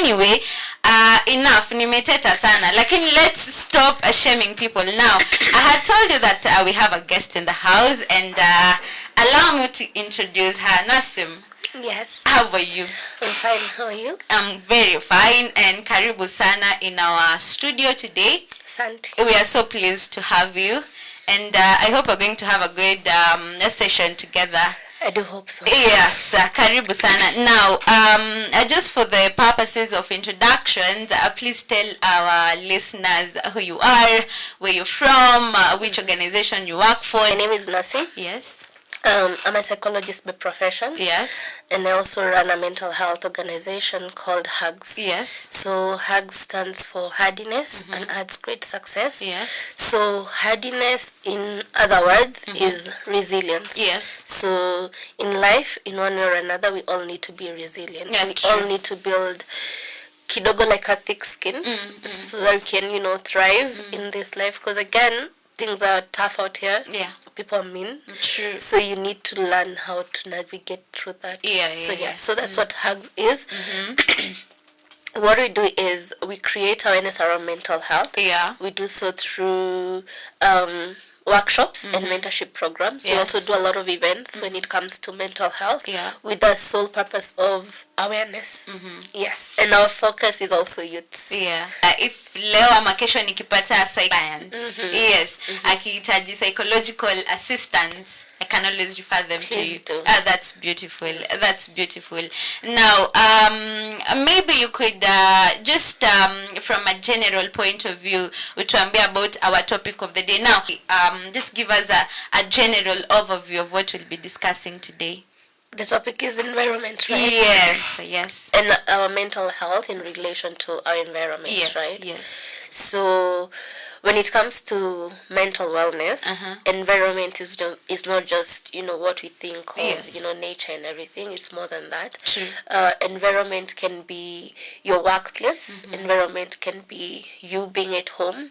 anyway, enough, nimeteta sana. Lakini let's stop shaming people now. I had told you that we have a guest in the house, and allow me to introduce her. Nasim. Yes. How are you? I'm fine. How are you? I'm very fine, and karibu sana in our studio today. Santi. We are so pleased to have you, and I hope we're going to have a good session together. I do hope so. Yes, karibu sana. Now, just for the purposes of introductions, please tell our listeners who you are, where you're from, which organization you work for. My name is Nasi. Yes. I'm a psychologist by profession. Yes. And I also run a mental health organization called HUGS. Yes. So HUGS stands for Hardiness and Adds Great Success. Yes. So hardiness, in other words, is resilience. Yes. So in life, in one way or another, we all need to be resilient. Yeah, we true. all need to build kidogo like a thick skin so that we can, thrive in this life. Because again, things are tough out here. Yeah. People are mean. True. So you need to learn how to navigate through that. So that's what HUGS is. What we do is we create awareness around mental health. Yeah. We do so through workshops and mentorship programs. Yes. We also do a lot of events when it comes to mental health with the sole purpose of awareness. Yes. And our focus is also youths. Yeah. If leo ama kesho nikipata client, yes, akihitaji psychological assistance, I can always refer them Please to you. do. That's beautiful. That's beautiful. Now, maybe you could just from a general point of view, utuambia about our topic of the day. Now, just give us a general overview of what we'll be discussing today. The topic is environment, right? Yes, yes. And our mental health in relation to our environment, Yes, right? yes. So when it comes to mental wellness, environment is not just, what we think of, Yes. nature and everything. It's more than that. True. Environment can be your workplace. Environment can be you being at home,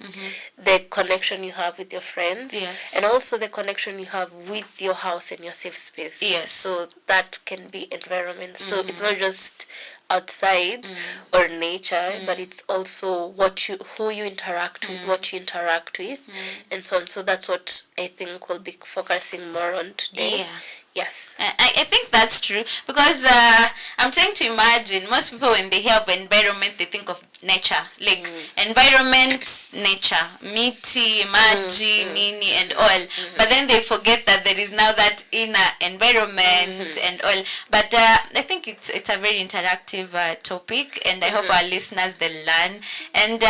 the connection you have with your friends, Yes. and also the connection you have with your house and your safe space. Yes. So that can be environment. So it's not just outside or nature, but it's also who you interact with, what you interact with, and so on. So that's what I think we'll be focusing more on today. Yeah. Yes. I think that's true, because I'm trying to imagine most people when they hear of environment they think of nature, like environment, nature, miti, maji, nini and all, but then they forget that there is now that inner environment and all. But I think it's a very interactive topic, and I hope our listeners they learn. And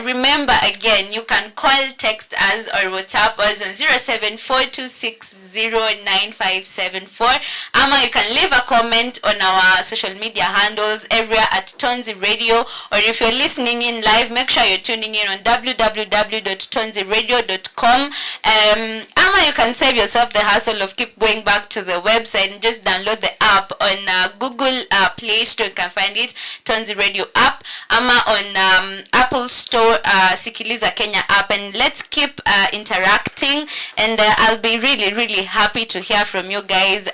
remember, again, you can call, text us or WhatsApp us on 0742609574, ama you can leave a comment on our social media handles everywhere at Tonzi Radio, or if you're listening in live, make sure you're tuning in on www.tonziradio.com. Ama you can save yourself the hassle of keep going back to the website and just download the app on Google Play Store. You can find it, Tonzi Radio app, ama on Apple Store, Sikiliza Kenya app, and let's keep interacting, and I'll be really, really happy to hear from you guys,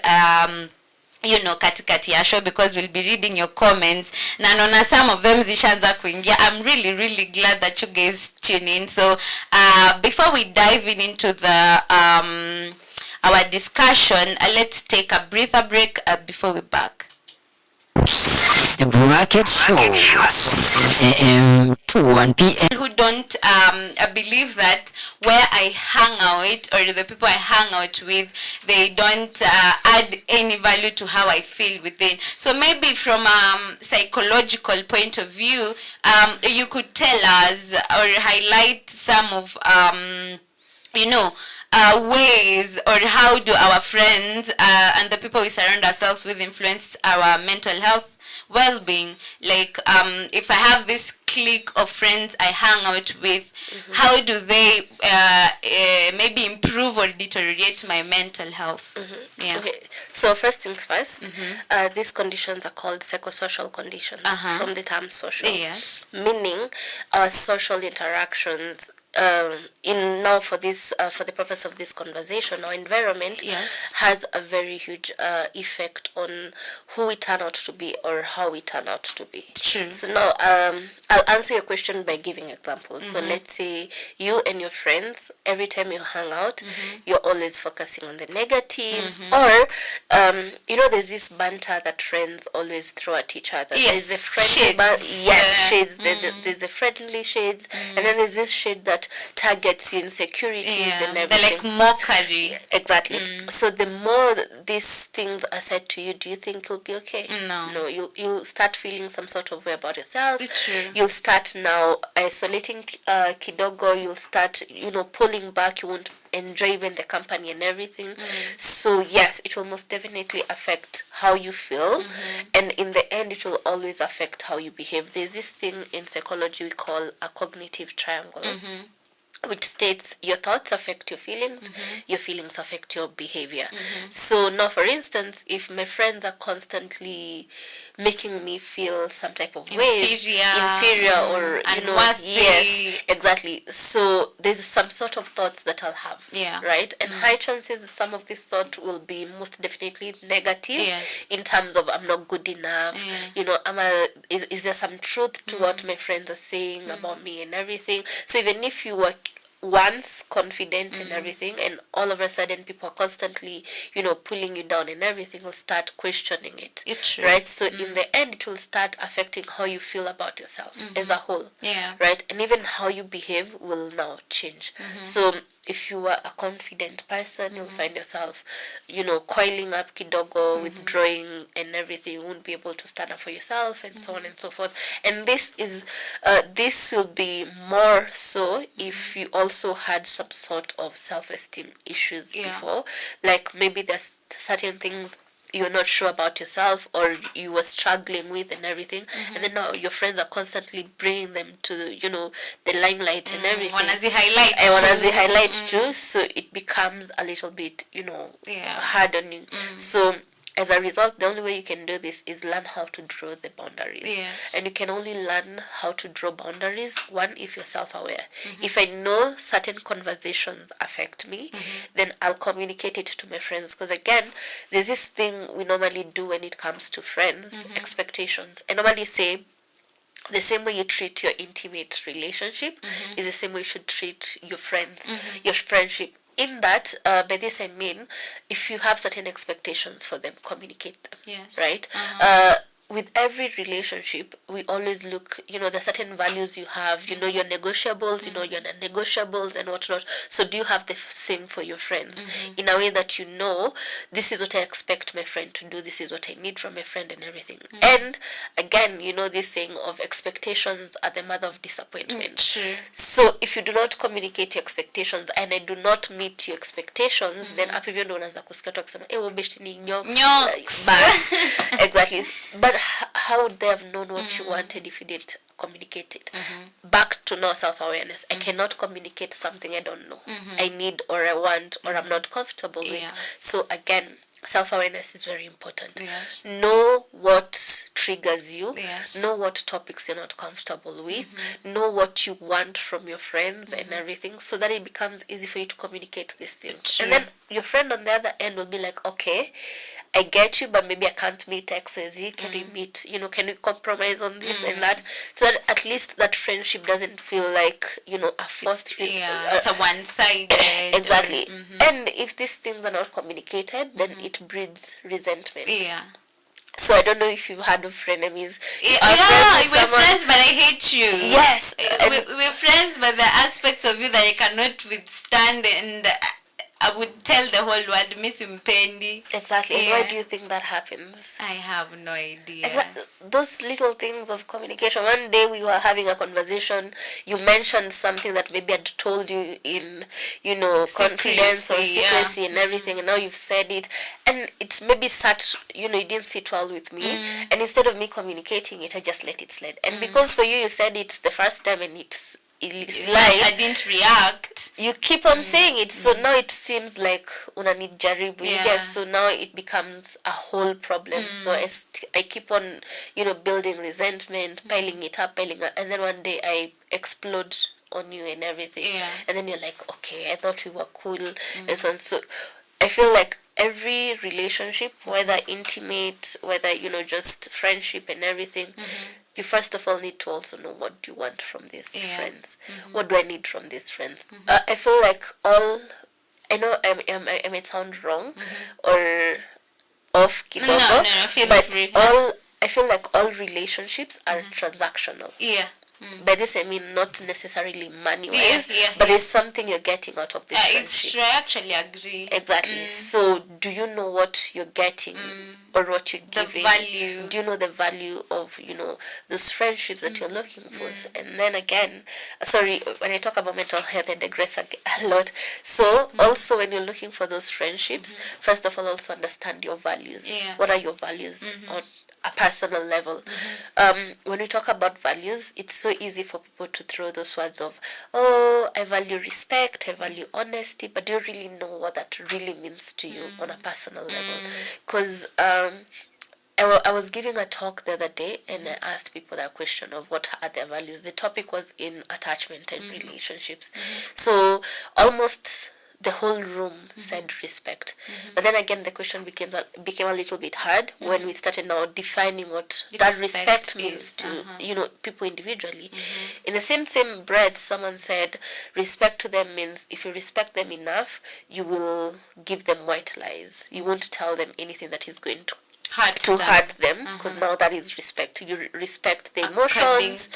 katikati ya show, because we'll be reading your comments. Na naona some of them zishaanza kuingia. I'm really, really glad that you guys tune in. So before we dive into the our discussion, let's take a breather break before we back. The Bracket Show, 7 a.m. to 1 p.m. Who don't believe that where I hang out or the people I hang out with, they don't add any value to how I feel within. So maybe from a psychological point of view, you could tell us or highlight some of ways, or how do our friends and the people we surround ourselves with influence our mental health well-being. Like if I have this clique of friends I hang out with, how do they maybe improve or deteriorate my mental health? Yeah. Okay. So first things first, these conditions are called psychosocial conditions from the term social. Yes. Meaning our social interactions in now for this for the purpose of this conversation, our environment Yes. has a very huge effect on who we turn out to be or how we turn out to be. True. So now I'll answer your question by giving examples. So let's say you and your friends, every time you hang out, you're always focusing on the negatives, or there's this banter that friends always throw at each other. Yes, There's a friendly shades. shades. There's a friendly shades, and then there's this shade that targets your insecurities and They're everything. like mockery. Exactly. So the more these things are said to you, do you think you'll be okay? No. No, you'll start feeling some sort of way about yourself. True. You'll start now isolating kidogo. You'll start, pulling back. You won't enjoy even the company and everything. So yes, it will most definitely affect how you feel, and in the end it will always affect how you behave. There's this thing in psychology we call a cognitive triangle, which states your thoughts affect your feelings affect your behavior. So now, for instance, if my friends are constantly making me feel some type of way, inferior or unworthy. yes, exactly. So there's some sort of thoughts that I'll have, Yeah. right? And high chances some of this thought will be most definitely negative, Yes. in terms of I'm not good enough. Is there some truth to what my friends are saying about me and everything? So even if you were once confident in everything, and all of a sudden people are constantly pulling you down and everything, will start questioning it. It's true. Right? So in the end it will start affecting how you feel about yourself as a whole. Yeah. Right? And even how you behave will now change. So if you are a confident person, you'll find yourself, coiling up kidogo, withdrawing and everything. You won't be able to stand up for yourself, and so on and so forth. And this will be more so if you also had some sort of self-esteem issues before. Like maybe there's certain things you're not sure about yourself, or you were struggling with and everything, and then now your friends are constantly bringing them to the limelight and everything. Wanazi highlight too, so it becomes a little bit Yeah. hard on you. So as a result, the only way you can do this is learn how to draw the boundaries. Yes. And you can only learn how to draw boundaries, one, if you're self-aware. If I know certain conversations affect me, then I'll communicate it to my friends. Because again, there's this thing we normally do when it comes to friends, expectations. I normally say, the same way you treat your intimate relationship is the same way you should treat your friends, your friendship. In that, by this I mean, if you have certain expectations for them, communicate them. Yes. Right? With every relationship, we always look, the certain values you have, your negotiables, your non-negotiables and whatnot. So do you have the same for your friends? In a way that this is what I expect my friend to do, this is what I need from my friend and everything. And again, this saying of expectations are the mother of disappointment. True. So if you do not communicate your expectations and I do not meet your expectations, then hapo hivyo ndo unaanza kusikia tu akisema beshti ni Nyokes. bas. Exactly. But how would they have known what you wanted if you didn't communicate it? Back to no self-awareness. I cannot communicate something I don't know. I need or I want or I'm not comfortable with. So again, self-awareness is very important. Yes. Know what triggers you. Yes. Know what topics you're not comfortable with. Know what you want from your friends and everything, so that it becomes easy for you to communicate these things. True. And then your friend on the other end will be like, okay, I get you, but maybe I can't meet X or Z. Can we meet, can we compromise on this and that? So that at least that friendship doesn't feel like, a forced... It's a one-sided. Exactly. And if these things are not communicated, then it breeds resentment. Yeah. So I don't know if you've had of frenemies. We're friends, but I hate you. Yes. We're friends, but there are aspects of you that I cannot withstand, and I would tell the whole world, Miss Mpendi. Exactly. And why do you think that happens? I have no idea. Those little things of communication. One day we were having a conversation. You mentioned something that maybe I'd told you in, confidence or secrecy and everything, and now you've said it, and it's maybe it didn't sit well with me, and instead of me communicating it, I just let it slide. And because for you said it the first time and it's I didn't react. You keep on saying it, so now it seems like unanid jaribu. Yes, so now it becomes a whole problem. So I keep on, building resentment, piling it up, and then one day I explode on you and everything. Yeah. And then you're like, okay, I thought we were cool, and so on. So I feel like every relationship, whether intimate, whether, just friendship and everything, you first of all need to also know, what do you want from these friends? What do I need from these friends? I feel like I know I might sound wrong or off kidogo, No, feel but free. I feel like all relationships are transactional. Yeah. By this I mean not necessarily money wise, but there's something you're getting out of this It's friendship. true. I actually agree. Exactly. So do you know what you're getting or what you're giving? The value. Do you know the value of, those friendships that you're looking for? And then again, sorry, when I talk about mental health, I digress a lot. So also when you're looking for those friendships, first of all, also understand your values. Yes. What are your values on a personal level? When we talk about values, it's so easy for people to throw those words of, oh, I value respect, I value honesty, but do you really know what that really means to you on a personal level? Because I was giving a talk the other day, and I asked people that question of what are their values. The topic was in attachment and relationships. So almost the whole room said respect. But then again, the question became a little bit hard when we started now defining what that respect means to people individually. In the same breath, someone said respect to them means if you respect them enough, you will give them white lies. You won't tell them anything that is going to hurt them, because now that is respect. You respect the emotions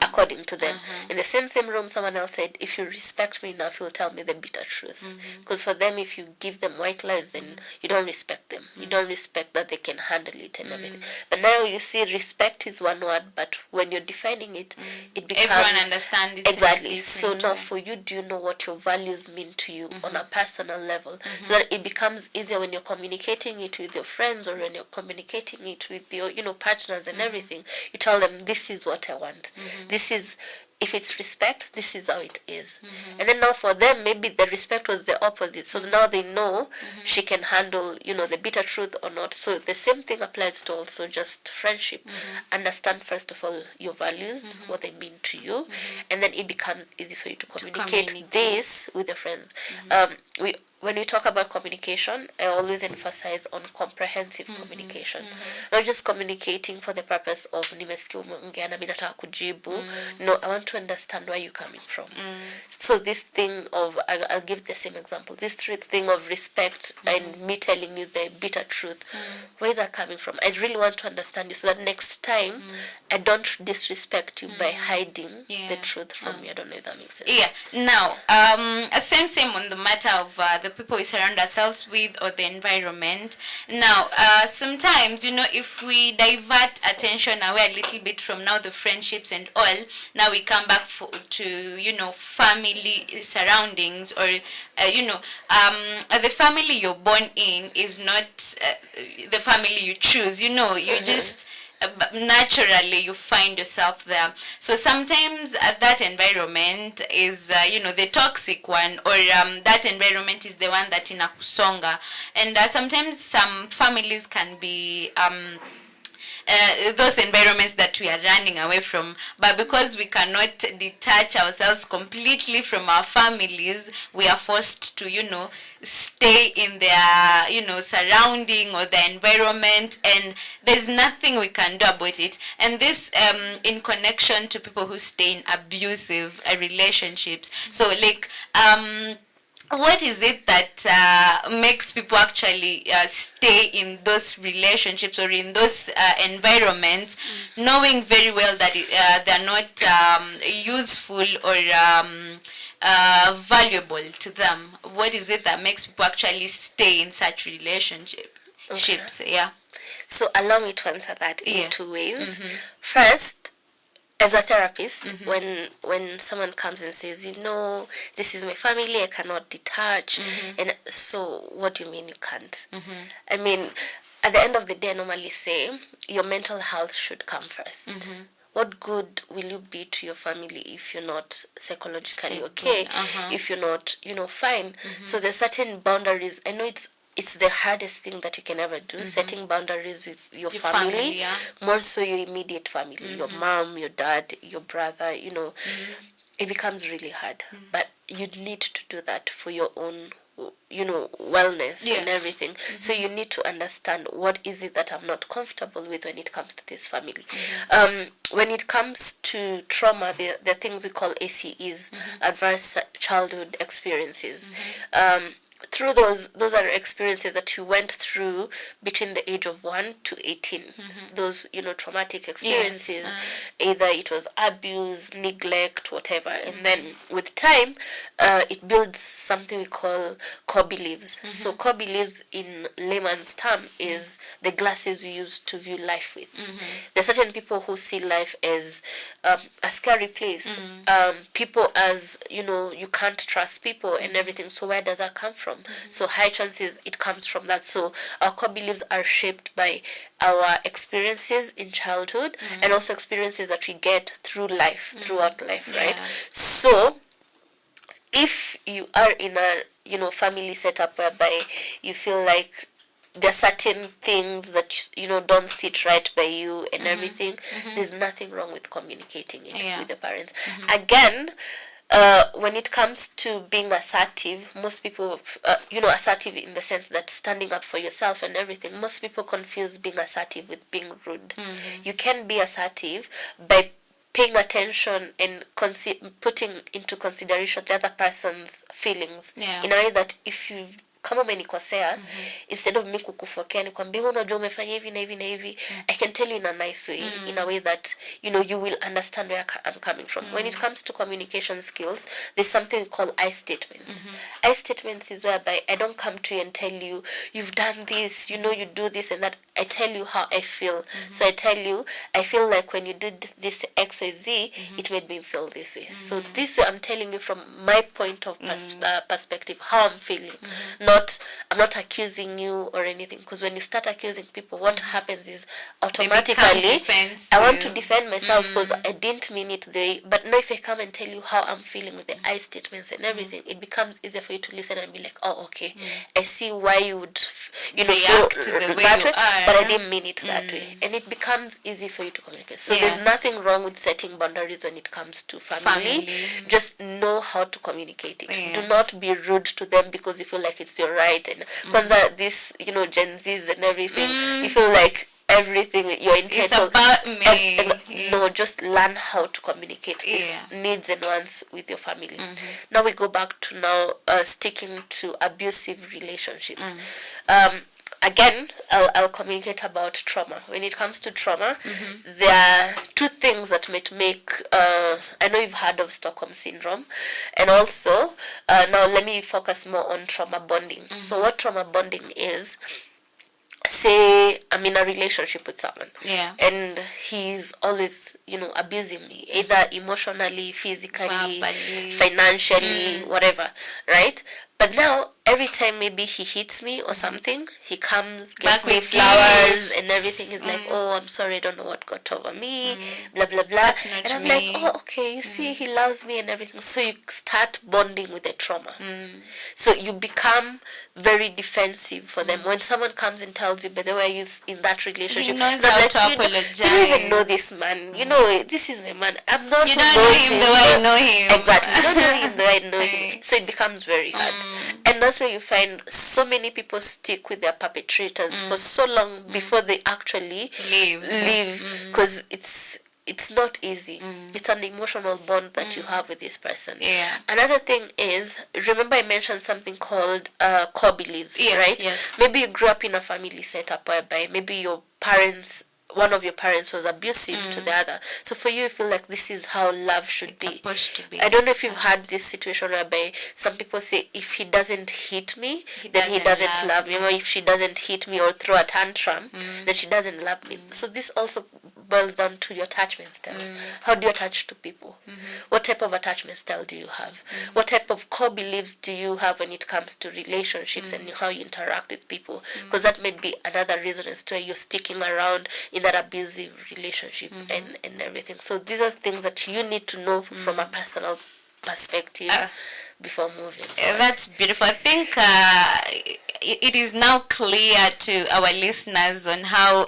according to them. In the same room, someone else said, if you respect me enough, you'll tell me the bitter truth. Because for them, if you give them white lies, then you don't respect them. You don't respect that they can handle it and everything. But now you see, respect is one word, but when you're defining it, it becomes everyone understands it exactly. So now for you, do you know what your values mean to you on a personal level, so that it becomes easier when you're communicating it with your friends or when you're communicating it with your partners and everything. You tell them, this is what I want. This is, if it's respect, this is how it is. And then now for them, maybe the respect was the opposite. So now they know she can handle, the bitter truth or not. So the same thing applies to also just friendship. Understand, first of all, your values, what they mean to you. And then it becomes easy for you to communicate this with your friends. When we talk about communication, I always emphasize on comprehensive communication. Not just communicating for the purpose of nimesikia umeongea na mimi nataka kujibu. No, I want to understand where you're coming from. So this thing of, I'll give the same example, this thing of respect and me telling you the bitter truth, where is that coming from? I really want to understand you so that next time I don't disrespect you by hiding the truth from you. I don't know if that makes sense. Yeah. Now, same on the matter of the people we surround ourselves with or the environment. Now, sometimes, if we divert attention away a little bit from now the friendships and all, now we come back to family surroundings, or the family you're born in is not the family you choose. You just naturally you find yourself there. So sometimes that environment is the toxic one, or that environment is the one that inakusonga. And sometimes some families can be those environments that we are running away from, but because we cannot detach ourselves completely from our families, we are forced to stay in their surrounding or the environment, and there's nothing we can do about it. And this in connection to people who stay in abusive relationships. So what is it that makes people actually stay in those relationships or in those environments, knowing very well that they're not useful or valuable to them? What is it that makes people actually stay in such relationships? Yeah. So allow me to answer that in two ways. First, as a therapist, when someone comes and says, this is my family, I cannot detach, and so what do you mean you can't? I mean, at the end of the day, I normally say your mental health should come first. What good will you be to your family if you're not psychologically okay, if you're not, fine? So there's certain boundaries. I know it's the hardest thing that you can ever do, setting boundaries with your family, more so your immediate family, your mom, your dad, your brother, it becomes really hard. But you need to do that for your own, wellness and everything. So you need to understand what is it that I'm not comfortable with when it comes to this family. When it comes to trauma, the things we call ACEs, adverse childhood experiences. Through those are experiences that you went through between the age of 1 to 18. Those traumatic experiences, either it was abuse, neglect, whatever, and then with time it builds something we call core beliefs. So core beliefs in layman's term is the glasses we use to view life with. There are certain people who see life as a scary place, people as you can't trust people and everything. So where does that come from? So high chances it comes from that. So our core beliefs are shaped by our experiences in childhood and also experiences that we get throughout life, right? So if you are in a family setup whereby you feel like there are certain things that don't sit right by you and everything, there's nothing wrong with communicating it with the parents. Again, when it comes to being assertive, most people, assertive in the sense that standing up for yourself and everything, most people confuse being assertive with being rude. You can be assertive by paying attention and putting into consideration the other person's feelings in a way that if you've kama umenikosea, instead of me kukufokea nikwambia unajua umefanya hivi na hivi na hivi, I can tell you in a nice way, in a way that you will understand where I'm coming from. When it comes to communication skills, there's something we call I statements. I statements is whereby I don't come to you and tell you you've done this, you do this and that. I tell you how I feel. So I tell you I feel like when you did this XYZ, it made me feel this way. So this way I'm telling you from my point of perspective how I'm feeling. I'm not accusing you or anything, because when you start accusing people, what happens is automatically I want to defend myself because I didn't mean it the but now if I come and tell you how I'm feeling with the I statements and everything, it becomes easier for you to listen and be like, oh okay, I see why you would react feel the way that you way, are, but I didn't mean it that way, and it becomes easy for you to communicate. So there's nothing wrong with setting boundaries when it comes to family. Just know how to communicate it. Do not be rude to them because you feel like it's your right, and because this Gen Zs and everything, you feel like everything you're entitled. It's about me. No, just learn how to communicate these needs and wants with your family. Now we go back to sticking to abusive relationships. Again, I'll communicate about trauma. When it comes to trauma, there are two things that might make, I know you've heard of Stockholm Syndrome, and also, now let me focus more on trauma bonding. So what trauma bonding is, say I'm in a relationship with someone, and he's always abusing me, either emotionally, physically, financially, whatever, right? But now every time maybe he hits me or something, he comes, gives me flowers and everything. He's like, oh, I'm sorry, I don't know what got over me, blah blah blah. And I'm like, oh okay, you see, he loves me and everything. So you start bonding with the trauma. So you become very defensive for them. When someone comes and tells you, by the way, you in that relationship, he knows how to apologize. You don't even know this man. This is my man. I'm not. You don't know him the way I know him. Exactly. You don't know him the way I know him. So it becomes very hard. And that's why you find so many people stick with their perpetrators for so long before they actually leave, because it's not easy. It's an emotional bond that you have with this person. Another thing is, remember I mentioned something called core beliefs, right? Yes. Maybe you grew up in a family setup whereby maybe one of your parents was abusive to the other. So for you feel like this is how love should be. Supposed to be. I don't know if you've had this situation whereby some people say, if he doesn't hit me, then he doesn't love me. Or if she doesn't hit me or throw a tantrum, then she doesn't love me. So this also boils down to your attachment styles. How do you attach to people? What type of attachment style do you have? What type of core beliefs do you have when it comes to relationships and how you interact with people? Because that may be another reason as to why you're sticking around in that abusive relationship and everything. So these are things that you need to know from a personal perspective before moving forward. That's beautiful. I think it is now clear to our listeners on how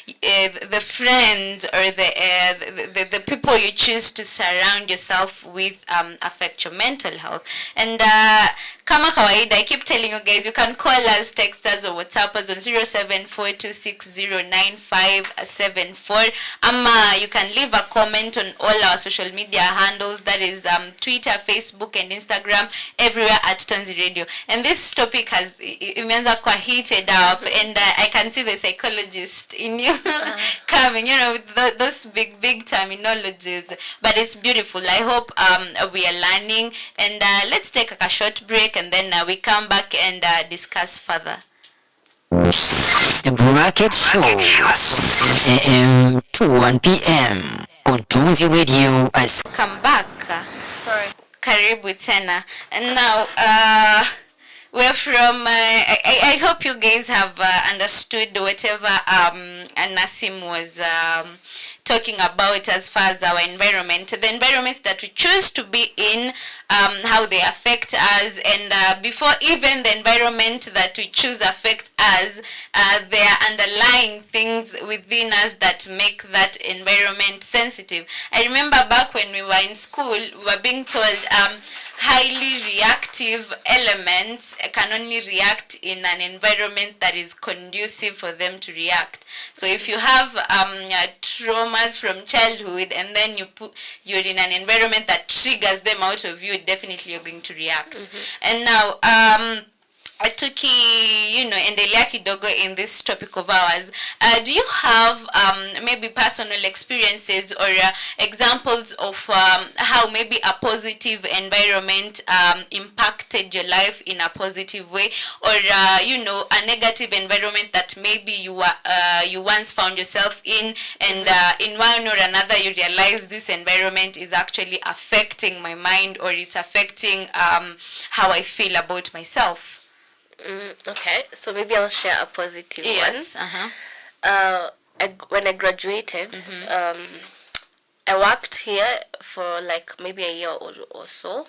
the friends or the people you choose to surround yourself with affect your mental health. And kama kawaida, I keep telling you guys, you can call us, text us, or WhatsApp us on 0742609574. You can leave a comment on all our social media handles, that is Twitter, Facebook, and Instagram, everywhere at Tonzi Radio. And this topic has imeanza kwa heated up, and I can see the psychologist in you coming, with those big terminologies. But it's beautiful. I hope we are learning, and let's take a short break, and then we come back and discuss further. The Bracket Show, 7 a.m. to 1 p.m. on Tonzi Radio. Come back. Sorry. Karibu tena. And now we're from I hope you guys have understood whatever Nasim was talking about as far as our environment, the environments that we choose to be in, how they affect us, and before even the environment that we choose affect us, there are underlying things within us that make that environment sensitive. I remember back when we were in school, we were being told highly reactive elements can only react in an environment that is conducive for them to react. So if you have traumas from childhood, and then you're in an environment that triggers them out of you, definitely you're going to react. And now Tuki, endelea kidogo in this topic of ours. Do you have maybe personal experiences or examples of how maybe a positive environment impacted your life in a positive way, or a negative environment that maybe you once found yourself in, and in one or another you realize this environment is actually affecting my mind, or it's affecting how I feel about myself? Okay, so maybe I'll share a positive one. Yes. When I graduated, I worked here for like maybe a year or so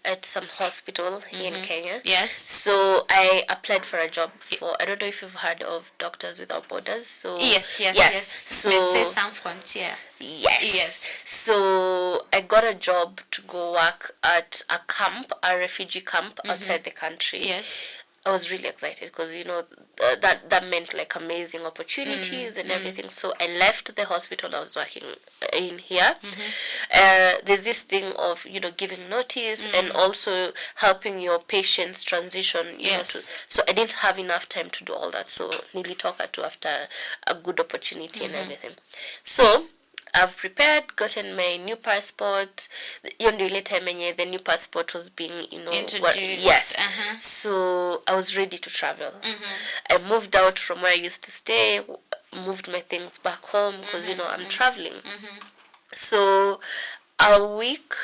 at some hospital here in Kenya. Yes. So I applied for a job for, I don't know if you've heard of Doctors Without Borders. So Yes. So Médecins Sans Frontières. Yes. So I got a job to go work at a camp, a refugee camp outside the country. Yes. I was really excited because that meant like amazing opportunities and everything. So I left the hospital I was working in here. There's this thing of giving notice and also helping your patients transition. So I didn't have enough time to do all that. So nilitoka tu after a good opportunity and everything. So I've prepared, gotten my new passport. Ile time the new passport was being, introduced. Yes. So I was ready to travel. I moved out from where I used to stay, moved my things back home because I'm traveling. So a week,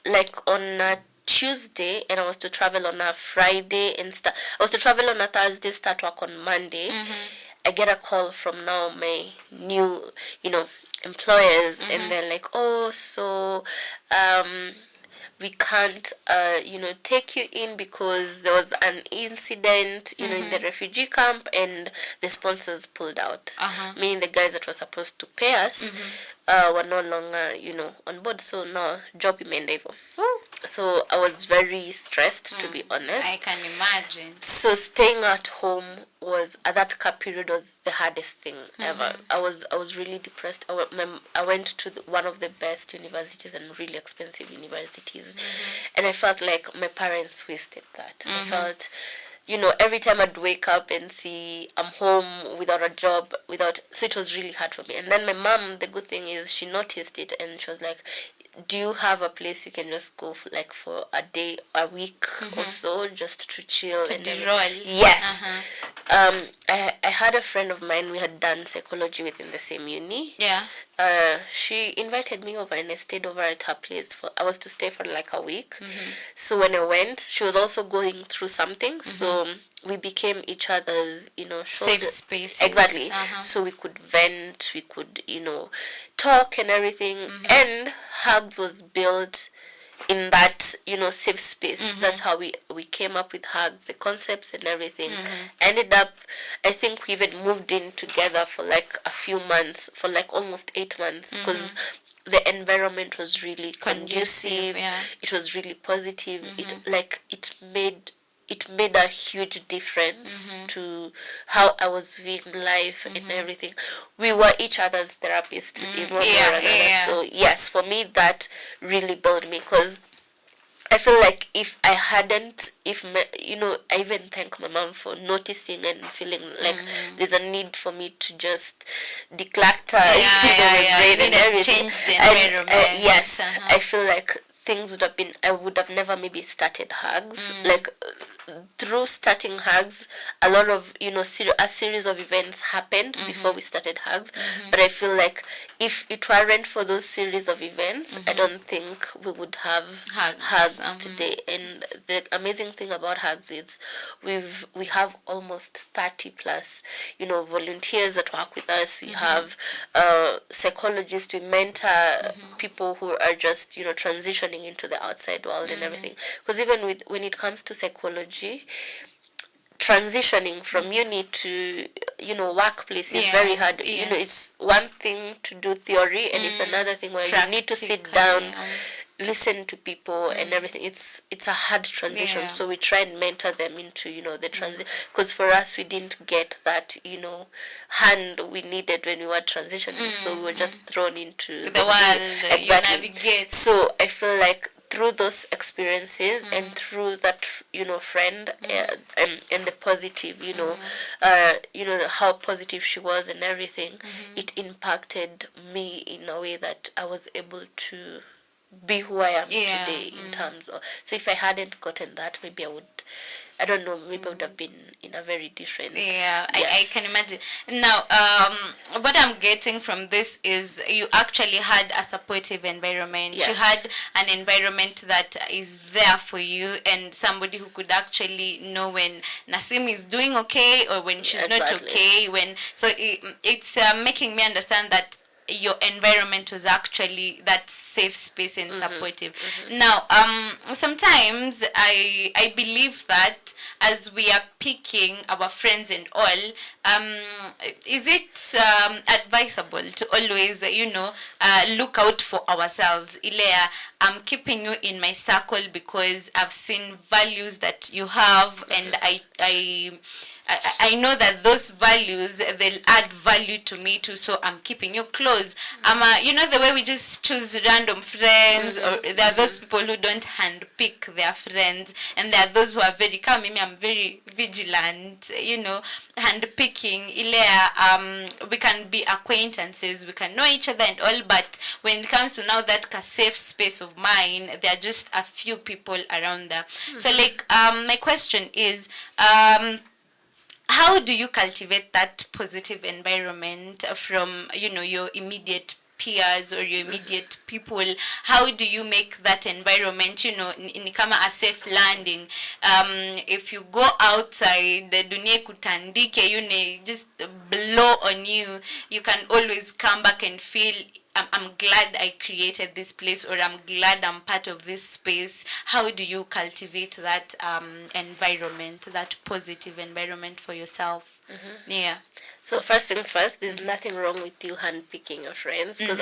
like on a Tuesday, and I was to travel on a Friday and I was to travel on a Thursday, start work on Monday. I get a call from now my new, employers, and they're like, oh, so we can't take you in because there was an incident in the refugee camp and the sponsors pulled out, meaning the guys that were supposed to pay us were no longer on board. So now job imeenda hivyo. So I was very stressed, to be honest. I can imagine. So staying at home was, at that period, was the hardest thing ever. I was really depressed. I went to one of the best universities and really expensive universities, and I felt like my parents wasted that. I felt, every time I'd wake up and see I'm home without a job, so it was really hard for me. And then my mom, the good thing is she noticed it and she was like, do you have a place you can just go for a day, a week or so, just to chill to and roll? Yes. I had a friend of mine. We had done psychology within the same uni. Yeah. She invited me over and I stayed over at her place I was to stay for like a week. So when I went, she was also going through something. So we became each other's, Safe spaces. Exactly. So we could vent, we could, talk and everything. And Hugs was built in that, safe space. That's how we came up with hugs, the concepts and everything. Ended up, I think we even moved in together for like a few months, for like almost 8 months, because the environment was really conducive. Yeah. It was really positive. It made a huge difference to how I was viewing life and everything. We were each other's therapists in one way or another. Yeah. So yes, for me that really bothered me, because I feel like if I hadn't, I even thank my mom for noticing and feeling like there's a need for me to just declutter, Yeah. the You brain need and to everything. change the And, environment. yes, I feel like things would have been, I would have never maybe started hugs. Like, through starting hugs, a lot of, a series of events happened before we started hugs. But I feel like if it weren't for those series of events, I don't think we would have hugs today. And the amazing thing about hugs is we have almost 30 plus, volunteers that work with us. We have psychologists, we mentor people who are just, transitioning into the outside world and everything. Because even when it comes to psychology, transitioning from uni to workplace is very hard. Yes. It's one thing to do theory, and it's another thing where you need to sit down, listen to people and everything. It's a hard transition. Yeah. So we try and mentor them into the transition, because for us we didn't get that hand we needed when we were transitioning. So we were just thrown into The world, exactly. you navigate. So I feel like through those experiences and through that friend, and the positive, how positive she was and everything, it impacted me in a way that I was able to be who I am today, in terms of. So if I hadn't gotten that, maybe I don't know, maybe I would have been in a very different. Yeah, I can imagine. Now, what I'm getting from this is you actually had a supportive environment. Yes. You had an environment that is there for you, and somebody who could actually know when Nasim is doing okay or when she's not Exactly. okay. It's making me understand that your environment was actually that safe space and supportive. Now, sometimes I believe that as we are picking our friends and all, is it advisable to always look out for ourselves? Ilea, I'm keeping you in my circle because I've seen values that you have, and I know that those values, they'll add value to me too, so I'm keeping you close. The way we just choose random friends, or there are those people who don't handpick their friends, and there are those who are very calm. I'm very vigilant, handpicking. We can be acquaintances, we can know each other and all, but when it comes to now that safe space of mine, there are just a few people around there. So my question is, how do you cultivate that positive environment from your immediate peers or your immediate people? How do you make that environment in kama a safe landing? If you go outside, the dunia kutandike, just blow on you, you can always come back and feel I'm glad I created this place, or I'm glad I'm part of this space. How do you cultivate that environment, that positive environment for yourself? Yeah. So first things first, there's nothing wrong with you handpicking your friends, because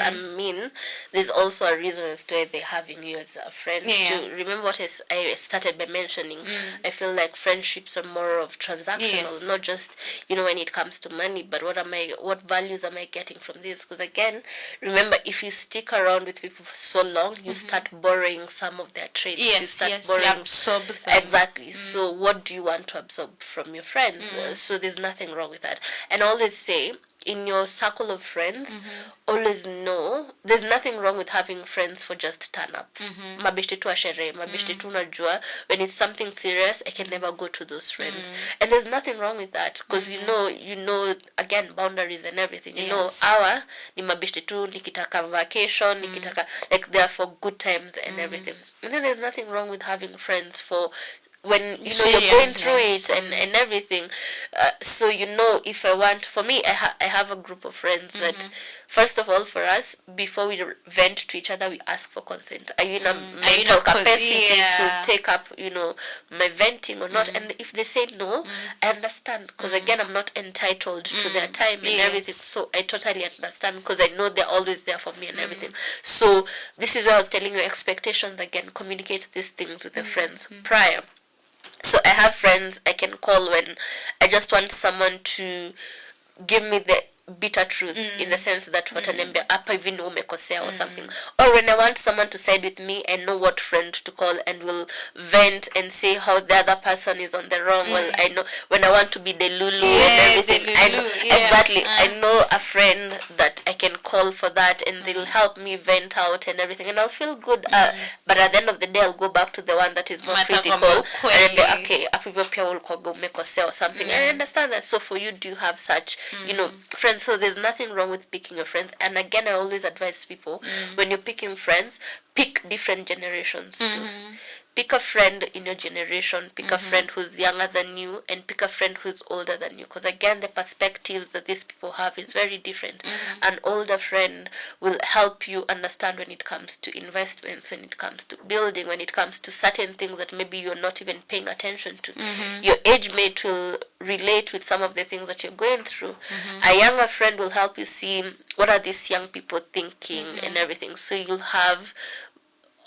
there's also a reason as to why they're having you as a friend. Yeah. To remember what I started by mentioning, I feel like friendships are more of transactional, Yes. not just when it comes to money, but what values am I getting from this? Because again, remember, if you stick around with people for so long, you start borrowing some of their traits. You start You borrowing absorb them. exactly. So what do you want to absorb from your friends? So there's nothing wrong with that. And I always say, in your circle of friends, always know there's nothing wrong with having friends for just turn ups. Mabeshte tu ashere, mabeshte tu najua. When it's something serious, I can never go to those friends. And there's nothing wrong with that, because again, boundaries and everything. Yes. Our ni mabeshte tu, nikitaka vacation, nikitaka, like, they're for good times and everything. And then there's nothing wrong with having friends for when you're going through it and everything. So if I want, for me, I have a group of friends that first of all, for us, before we vent to each other, we ask for consent. Are you in a Are you mental not capacity yeah. to take up, my venting or not? And if they say no, I understand, because again, I'm not entitled to their time and everything. So I totally understand, because I know they're always there for me and everything. So this is why I was telling you, expectations, again, communicate these things with your friends prior. So I have friends I can call when I just want someone to give me the bitter truth, in the sense that wataniambia hapa hivi ndio umekosea or something. Or when I want someone to side with me, I know what friend to call and will vent and say how the other person is on the wrong. Well, I know when I want to be the lulu and everything. I know exactly. I know a friend that I can call for that, and they'll help me vent out and everything, and I'll feel good. But at the end of the day, I'll go back to the one that is more critical and be okay, hapo hivyo pia ulikuwa umekosea or something. And I understand that. So for you, do you have such friends? So there's nothing wrong with picking your friends. And again, I always advise people, when you're picking friends, pick different generations too. Pick a friend in your generation, pick a friend who's younger than you, and pick a friend who's older than you, because again, the perspectives that these people have is very different. An older friend will help you understand when it comes to investments, when it comes to building, when it comes to certain things that maybe you're not even paying attention to. Your age mate will relate with some of the things that you're going through. A younger friend will help you see what are these young people thinking and everything. So you'll have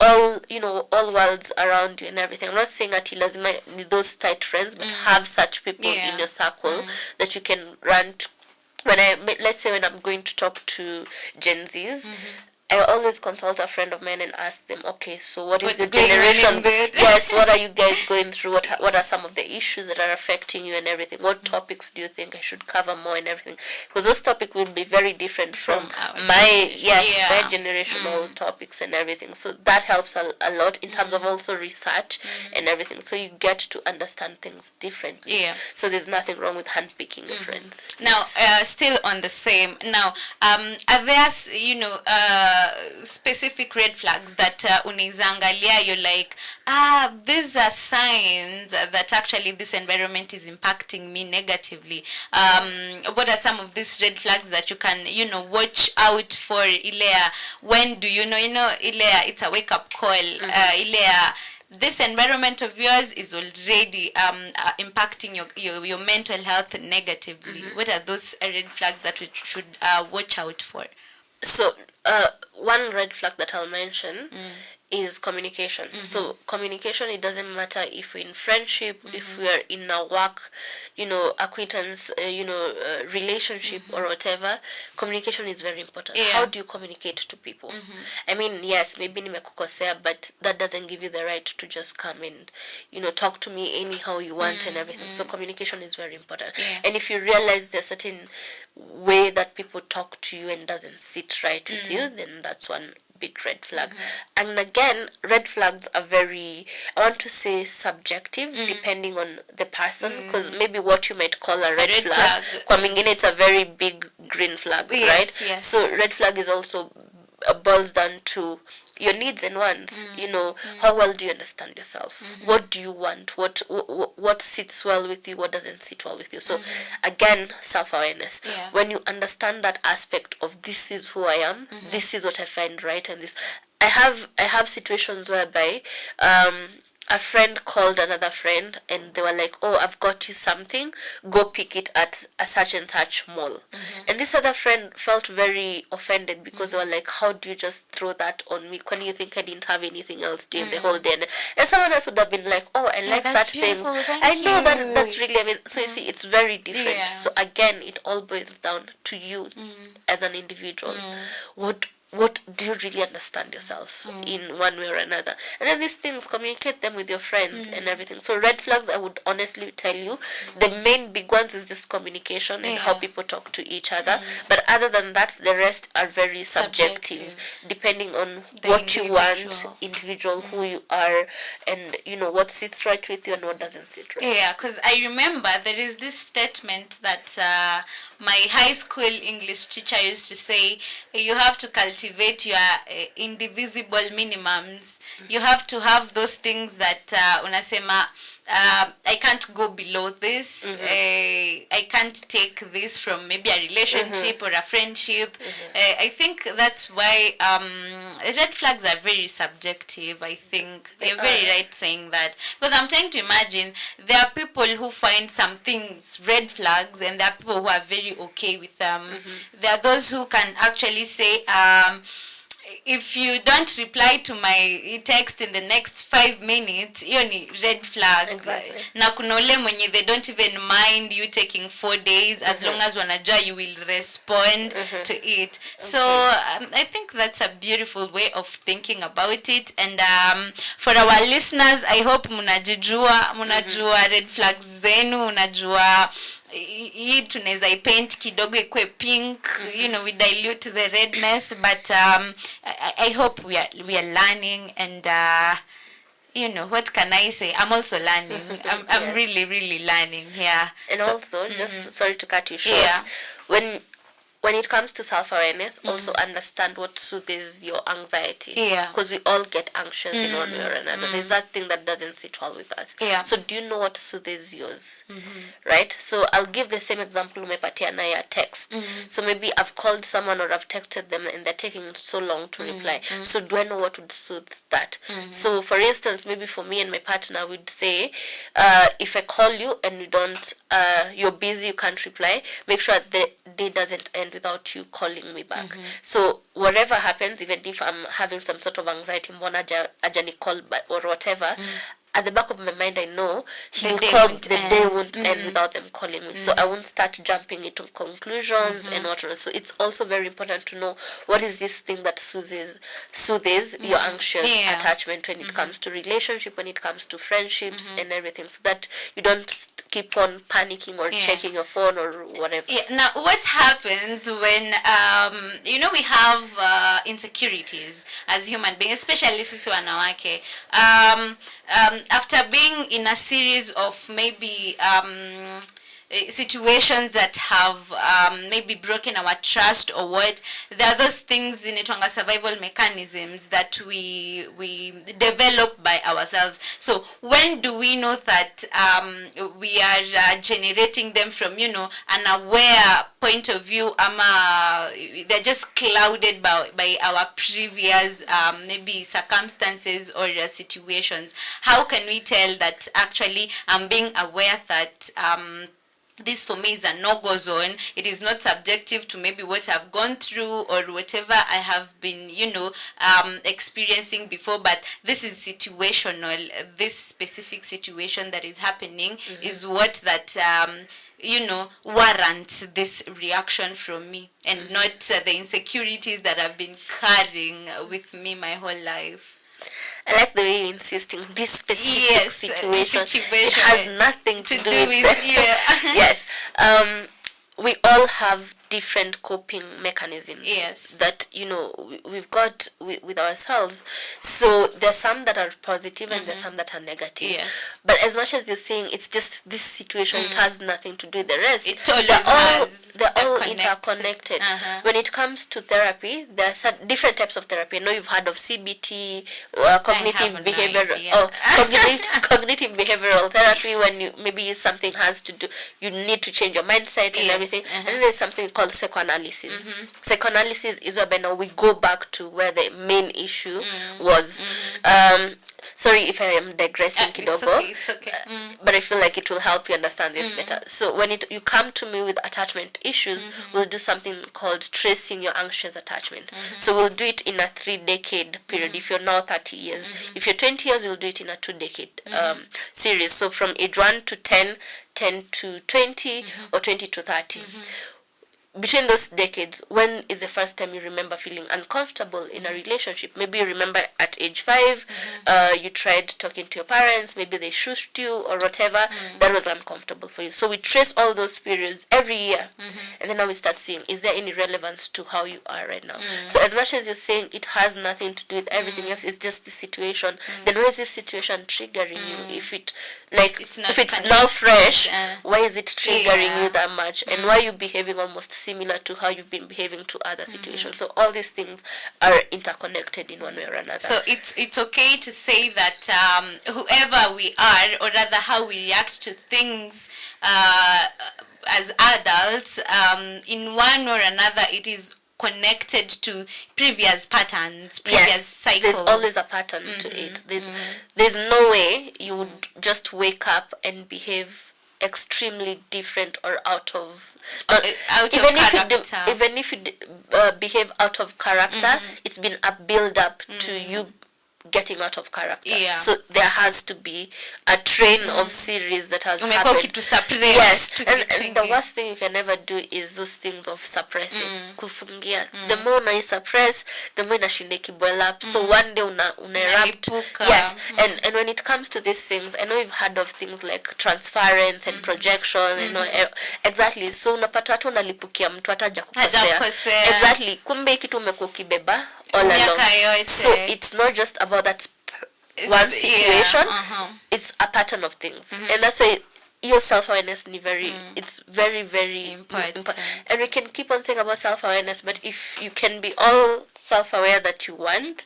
all worlds around you and everything. I'm not saying that you lazima need those tight friends, but have such people in your circle that you can run to. Let's say when I'm going to talk to Gen Zs, I always consult a friend of mine and ask them, okay, so what is the generation? Yes, what are you guys going through? What are some of the issues that are affecting you and everything? What topics do you think I should cover more and everything? Because those topics will be very different from my generational topics and everything. So that helps a lot in terms of also research and everything. So you get to understand things differently. Yeah. So there's nothing wrong with handpicking your friends. Now, still on the same. Now, are there, specific red flags that unaizangalia, you're like, these are signs that actually this environment is impacting me negatively? What are some of these red flags that you can, watch out for? Ilea, when do you know, Ilea, it's a wake-up call. Ilea, this environment of yours is already impacting your mental health negatively. What are those red flags that we should watch out for? So, one red flag that I'll mention is communication. So communication, it doesn't matter if we're in friendship, if we're in a work, acquaintance, relationship or whatever. Communication is very important. How do you communicate to people? I mean, yes, maybe nimekukosea, but that doesn't give you the right to just come and talk to me anyhow you want and everything. So communication is very important. And if you realize there's a certain way that people talk to you and doesn't sit right with you, then that's one big red flag. And again, red flags are very, I want to say, subjective, depending on the person, because maybe what you might call a red flag, kwa mingine it's a very big green flag, right? Yes. So red flag is also boils down to your needs and wants. How well do you understand yourself? What do you want? What sits well with you? What doesn't sit well with you? So again, self-awareness. When you understand that aspect of this is who I am, this is what I find right, and this, I have situations whereby a friend called another friend and they were like, oh, I've got you something, go pick it at a such and such mall. And this other friend felt very offended because they were like, how do you just throw that on me? When you think I didn't have anything else during the whole day? And someone else would have been like, oh, I like such things. I know that's really amazing. So you see, it's very different. So again, it all boils down to you as an individual. What do you really understand yourself in one way or another? And then these things, communicate them with your friends and everything. So red flags, I would honestly tell you, the main big ones is just communication and how people talk to each other. But other than that, the rest are very subjective. Depending on what you want, individual, who you are, and what sits right with you and what doesn't sit right. Yeah, because I remember there is this statement that my high school English teacher used to say, you have to cultivate your indivisible minimums. You have to have those things that unasema I can't go below this. I can't take this from maybe a relationship or a friendship. I think that's why red flags are very subjective. I think you're very right saying that, because I'm trying to imagine there are people who find some things red flags, and there are people who are very okay with them. There are those who can actually say, if you don't reply to my text in the next 5 minutes, hiyo ni red flag. Exactly. Na kuna ule mwenye they don't even mind you taking 4 days as long as wanajua you will respond to it. So I think that's a beautiful way of thinking about it. And for our listeners, I hope munajua red flags zenu, unajua hii tunaweza ipaint kidogo ikwe pink, you know, we dilute the redness, but I hope we are learning, and you know, what can I say, I'm also learning. I'm really learning here. And so, also just sorry to cut you short, when it comes to self-awareness, also understand what soothes your anxiety. Because we all get anxious in one way or another. There's that thing that doesn't sit well with us. So do you know what soothes yours? Right? So I'll give the same example, umepatia na ya text. So maybe I've called someone or I've texted them and they're taking so long to reply. So do I know what would soothe that? So for instance, maybe for me and my partner, we'd say, if I call you and you don't, you're busy, you can't reply, make sure the day doesn't end without you calling me back. So whatever happens, even if I'm having some sort of anxiety, mbona ajani call or whatever, at the back of my mind, I know he'll call, the day won't end without them calling me. So I won't start jumping into conclusions and whatnot. So it's also very important to know what is this thing that soothes your anxious attachment when it comes to relationship, when it comes to friendships and everything, so that you don't keep on panicking or checking your phone or whatever. Now, what happens when you know, we have insecurities as human beings, especially sisi wanawake, after being in a series of maybe situations that have maybe broken our trust or what, there are those things in itwanga survival mechanisms that we develop by ourselves. So when do we know that we are generating them from, you know, an aware point of view, they're just clouded by our previous maybe circumstances or situations? How can we tell that actually I'm being aware that this for me is a no-go zone? It is not subjective to maybe what I've gone through or whatever I have been, you know, experiencing before, but this is situational. This specific situation that is happening is what that you know, warrants this reaction from me, and not the insecurities that I've been carrying with me my whole life. I like the way you're insisting this specific situation. It has nothing to do with yes. We all have different coping mechanisms that, you know, we've got with ourselves. So there's some that are positive and there's some that are negative. But as much as you're saying it's just this situation, it has nothing to do with the rest. They're all interconnected. When it comes to therapy, there are different types of therapy. I know you've heard of CBT, cognitive behavioral therapy, when maybe something has to do, you need to change your mindset and everything. And then there's something called psychoanalysis. Psychoanalysis is where we go back to where the main issue was. Sorry if I am digressing kidogo. It's okay. But I feel like it will help you understand this better. So when you come to me with attachment issues, we'll do something called tracing your anxious attachment. So we'll do it in a 3-decade period. If you're now 30 years, if you're 20 years, we'll do it in a 2-decade series. So from age 1 to 10, 10 to 20, or 20 to 30. Between those decades, when is the first time you remember feeling uncomfortable in a relationship? Maybe you remember at age 5, you tried talking to your parents, maybe they shushed you or whatever, that was uncomfortable for you. So we trace all those periods every year, and then now we start seeing, is there any relevance to how you are right now? So as much as you're saying it has nothing to do with everything else, it's just the situation, then why is this situation triggering you? If it's now fresh, why is it triggering you that much? And why are you behaving almost similar to how you've been behaving to other situations. So all these things are interconnected in one way or another. So it's okay to say that whoever we are, or rather how we react to things as adults, in one or another, it is connected to previous patterns, previous cycles. There's always a pattern to it. There's no way you would just wake up and behave extremely different or out of character. Even if you behave out of character, it's been a build up to you getting out of character. Yeah. So there has to be a train of series that has Umekuwa happened. ukitusuppress, Yes, and the worst thing you can ever do is those things of suppressing. Kufungia. The more I suppress, the more inashinda ikibwell up. So one day una erupt. Unalipuka. Yes, and when it comes to these things, I know you've heard of things like transference and projection, you know, exactly. So unapata watu unalipukia mtu hata hajakukosea. Hajakukosea. Exactly. Kumbe kitu umekuwa ukibeba all along. So it's not just about that one situation. It's a pattern of things, and that's why your self-awareness is it's very, very important. And we can keep on saying about self-awareness, but if you can be all self-aware that you want,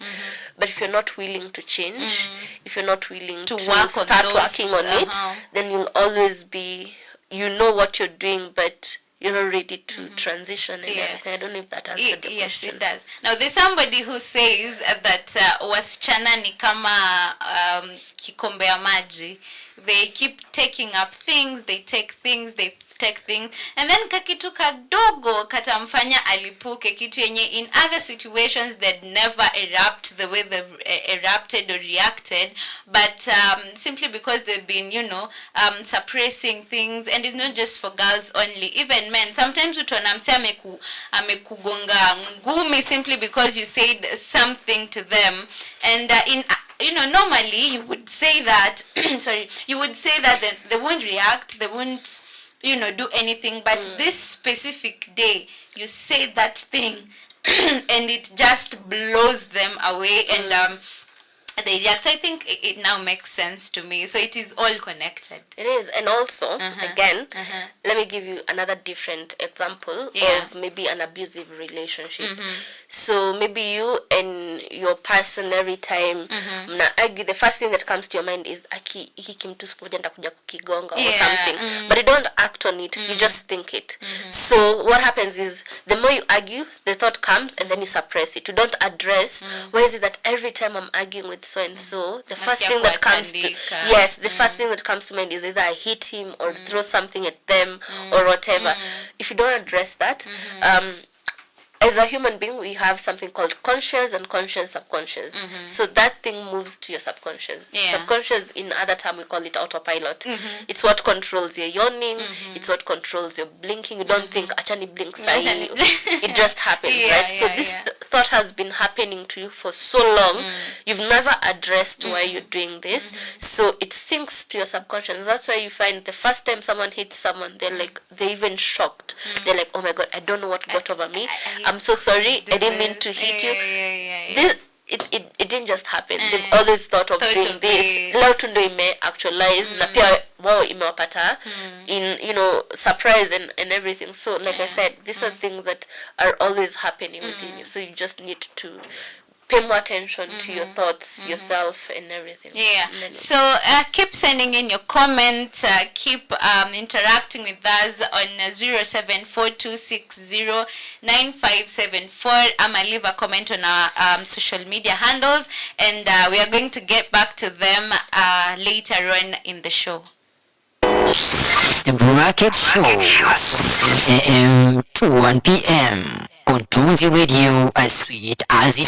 but if you're not willing to change, if you're not willing to start working on it, then you'll always be, you know what you're doing, but you're not ready to transition and everything. I don't know if that answered the question. Yes, it does. Now, there's somebody who says that wasichana ni kama kikombe ya maji. They keep taking up things, they take things, and then kakitu kadogo katamfanya alipuke, kitu yenye in other situations they'd never erupt the way they've erupted or reacted, but simply because they've been, suppressing things. And it's not just for girls only, even men. Sometimes utaona mse amekugonga ngumi simply because you said something to them, and normally you would say that you would say that they won't react, they won't do anything, but this specific day you say that thing and it just blows them away, and they react. I think it now makes sense to me. So it is all connected. It is. And also, again, let me give you another different example of maybe an abusive relationship. So maybe you and your person, every time mna argue, the first thing that comes to your mind is iki kimtu sikuja nitakuja kukigonga or something, but you don't act on it, you just think it. So what happens is, the more you argue, the thought comes, and then you suppress it. You don't address why is it that every time I'm arguing with so and so, the first thing that comes to the first thing that comes to mind is either I hit him or throw something at them or whatever. If you don't address that, as a human being, we have something called conscious and conscious subconscious. So that thing moves to your subconscious. Subconscious, in other term, we call it autopilot. It's what controls your yawning. It's what controls your blinking. You don't think, achani blink, it just happens, right? So this thought has been happening to you for so long. You've never addressed why you're doing this. So it sinks to your subconscious. That's why you find the first time someone hits someone, they're even shocked. They're like, oh my God, I don't know what got over me. I'm so sorry, I didn't mean to hit you. It didn't just happen. They've always thought of doing this. Leo tu ndo actualize na pia wao imewapata in surprise and everything. So like I said, these are things that are always happening within you. So you just need to pay more attention to your thoughts, yourself, and everything. So keep sending in your comments, keep interacting with us on 0742609574. I'ma leave a comment on our social media handles, and we are going to get back to them later on in the show. The Bracket Show, 7 a.m. to 1 p.m. on Tonzi Radio, as sweet as it.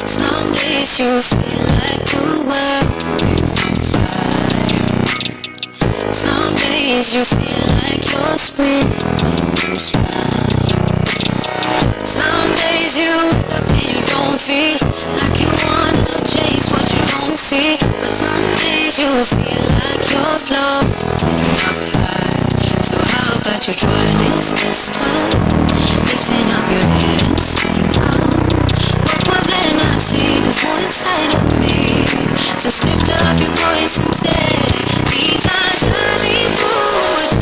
Some days you feel like the world is on fire. Some days you feel like you're spinning and fly. Some days you wake up and you don't feel like you wanna chase what you don't see. But some days you feel like you're floating up high. So how about you try this time? Lifting up your head and sing out. Look within, I see this one inside of me. Just lift up your voice and say, be touched, be good.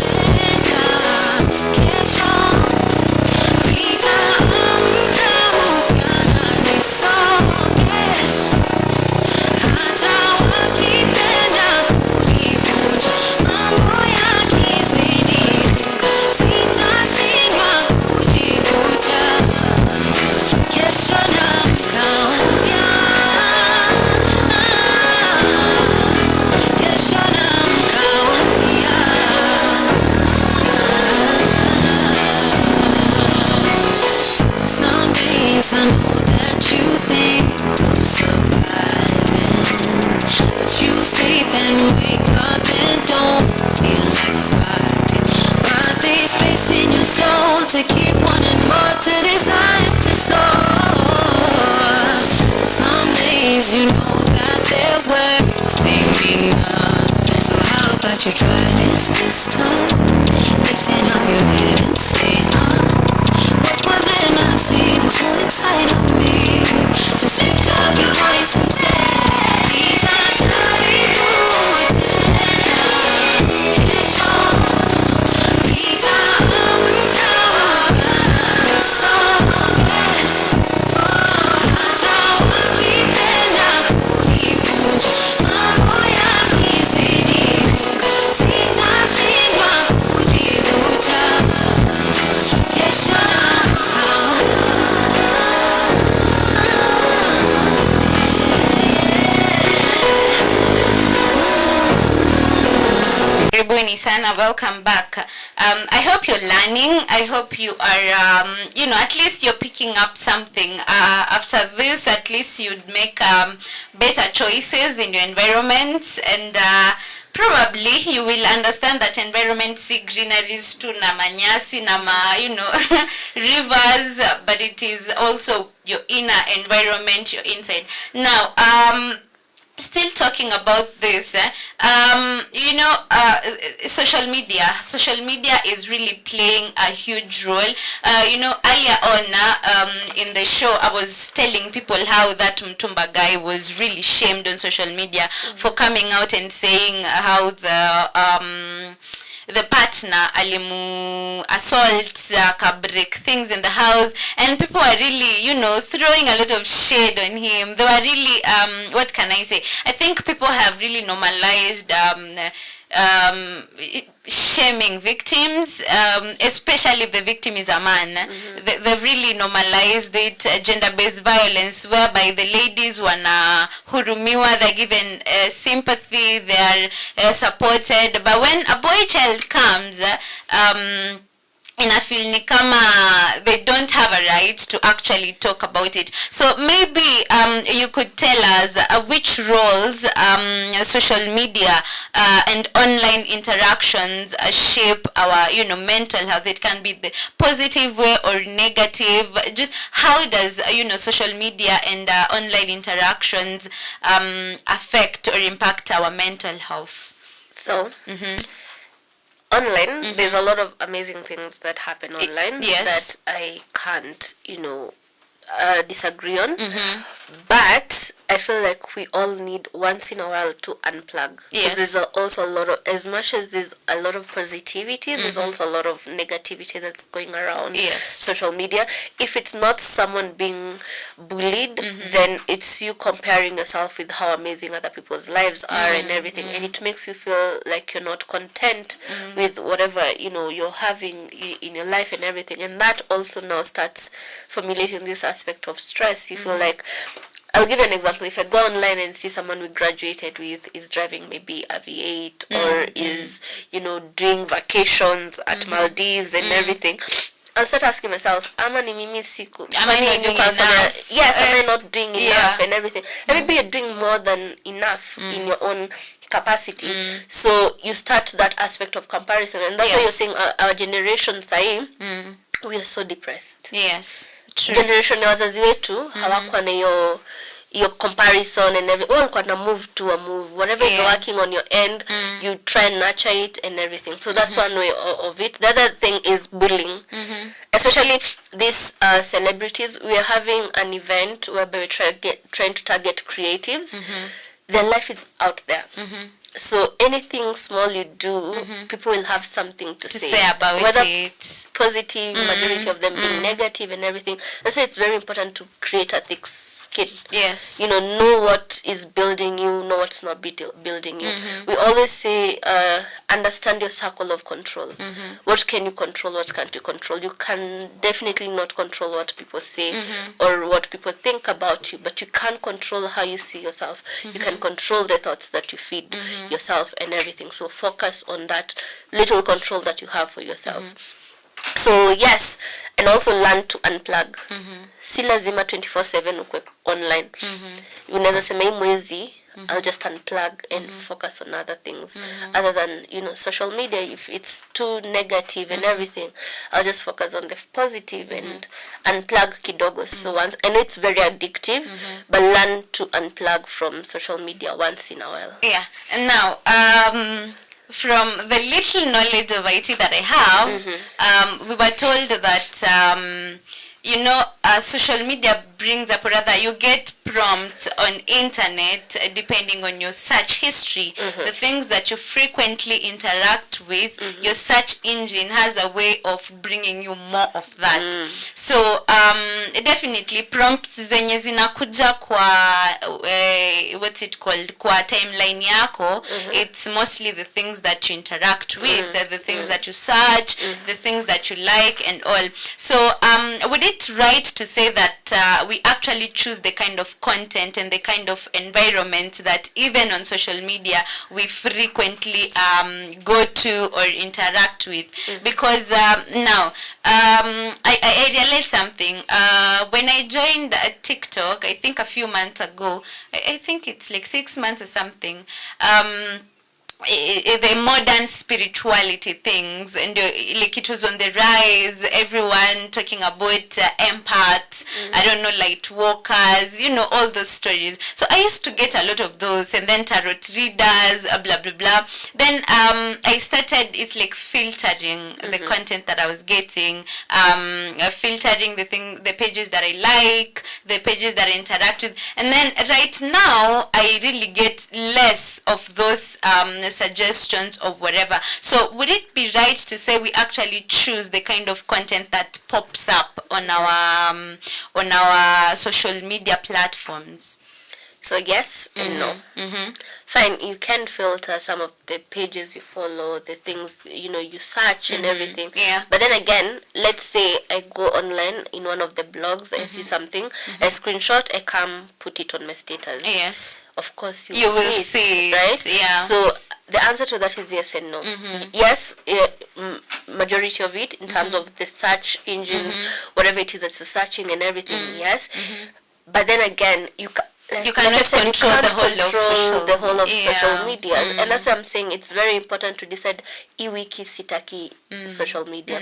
Yes, I know that you think of surviving, but you sleep and wake up and don't feel like fighting. But there's space in your soul to keep wanting more, to desire to soar. Some days you know that their words they mean nothing. So how about you try this time? Lifting up your head and say, look more than I see, there's more inside of me. Just lift up your voice and say, Karibuni sana, welcome back. I hope you're learning. I hope you are, at least you're picking up something. After this, at least you'd make better choices in your environment, and probably you will understand that environment see greeneries too, na manyasi, rivers, but it is also your inner environment, your inside. Now, still talking about this, social media is really playing a huge role. Earlier on in the show, I was telling people how that Mtumba guy was really shamed on social media for coming out and saying how the partner alimu assault break things in the house, and people are really throwing a lot of shade on him. They were really what can I say, I think people have really normalized shaming victims, especially if the victim is a man. They've really normalized it, gender-based violence, whereby the ladies wana hurumiwa, they're given sympathy, they are supported. But when a boy child comes, in a feel ni kama they don't have a right to actually talk about it. So maybe you could tell us which roles social media and online interactions shape our mental health. It can be the positive way or negative. Just how does social media and online interactions affect or impact our mental health? So online, there's a lot of amazing things that happen online that I can't, disagree on. But I feel like we all need once in a while to unplug. Yes. There's also a lot of, as much as there's a lot of positivity, there's also a lot of negativity that's going around social media. If it's not someone being bullied, then it's you comparing yourself with how amazing other people's lives are and everything. And it makes you feel like you're not content with whatever, you're having in your life and everything. And that also now starts formulating this aspect of stress. You feel like, I'll give you an example. If I go online and see someone we graduated with is driving maybe a V8 or is, doing vacations at Maldives and everything, I'll start asking myself, am I not doing enough? Yes, am I not doing enough and everything? And maybe you're doing more than enough in your own capacity. So you start that aspect of comparison. And that's why you're saying our generation, we are so depressed. Yes. True. Generation ya wazazi wetu hawakuwa na hiyo comparison and everything. Walikuwa na move to a move. Whatever is working on your end, you try and nurture it and everything. So that's one way of it. The other thing is bullying. Especially these celebrities. We are having an event whereby we're trying to target creatives. Their life is out there. So anything small you do, people will have something to say about whether it. Positive, majority of them being negative and everything. And so it's very important to create a thick skin. Yes. Know what is building you, know what's not building you. We always say, understand your circle of control. What can you control, what can't you control? You can definitely not control what people say or what people think about you, but you can control how you see yourself. You can control the thoughts that you feed yourself and everything. So focus on that little control that you have for yourself. So yes, and also learn to unplug. si lazima 24/7 ukwe online. Unaweza sema hii mwezi I'll just unplug and focus on other things other than, social media. If it's too negative and everything, I'll just focus on the positive and unplug kidogo. So once, I know it's very addictive, but learn to unplug from social media once in a while. Yeah. And now, from the little knowledge of IT that I have, we were told that, social media brings up, or rather you get prompts on internet depending on your search history, the things that you frequently interact with. Your search engine has a way of bringing you more of that. So definitely prompts zenye zinakuja kwa what's it called, kwa timeline yako, it's mostly the things that you interact with, the things that you search, the things that you like and all. So would it right to say that we actually choose the kind of content and the kind of environment that even on social media we frequently go to or interact with? Because now I realized something when I joined TikTok, I think a few months ago. I think it's like 6 months or something. The modern spirituality things, and like it was on the rise, everyone talking about empaths, I don't know, light walkers, all those stories. So I used to get a lot of those, and then tarot readers, blah blah blah. Then I started, it's like filtering the content that I was getting, filtering the pages that I like, the pages that I interact with, and then right now I really get less of those suggestions or whatever. So would it be right to say we actually choose the kind of content that pops up on our social media platforms? So yes and no. Fine, you can filter some of the pages you follow, the things you search and everything. Yeah. But then again, let's say I go online in one of the blogs, I see something, I screenshot, I come put it on my status. Yes. Of course You will see it, right? Yeah. So the answer to that is yes and no. Yes, majority of it in terms of the search engines, whatever it is that you're searching and everything, yes. But then again, you cannot control the whole of social media, and that's what I'm saying. It's very important to decide hii wiki sitaki social media,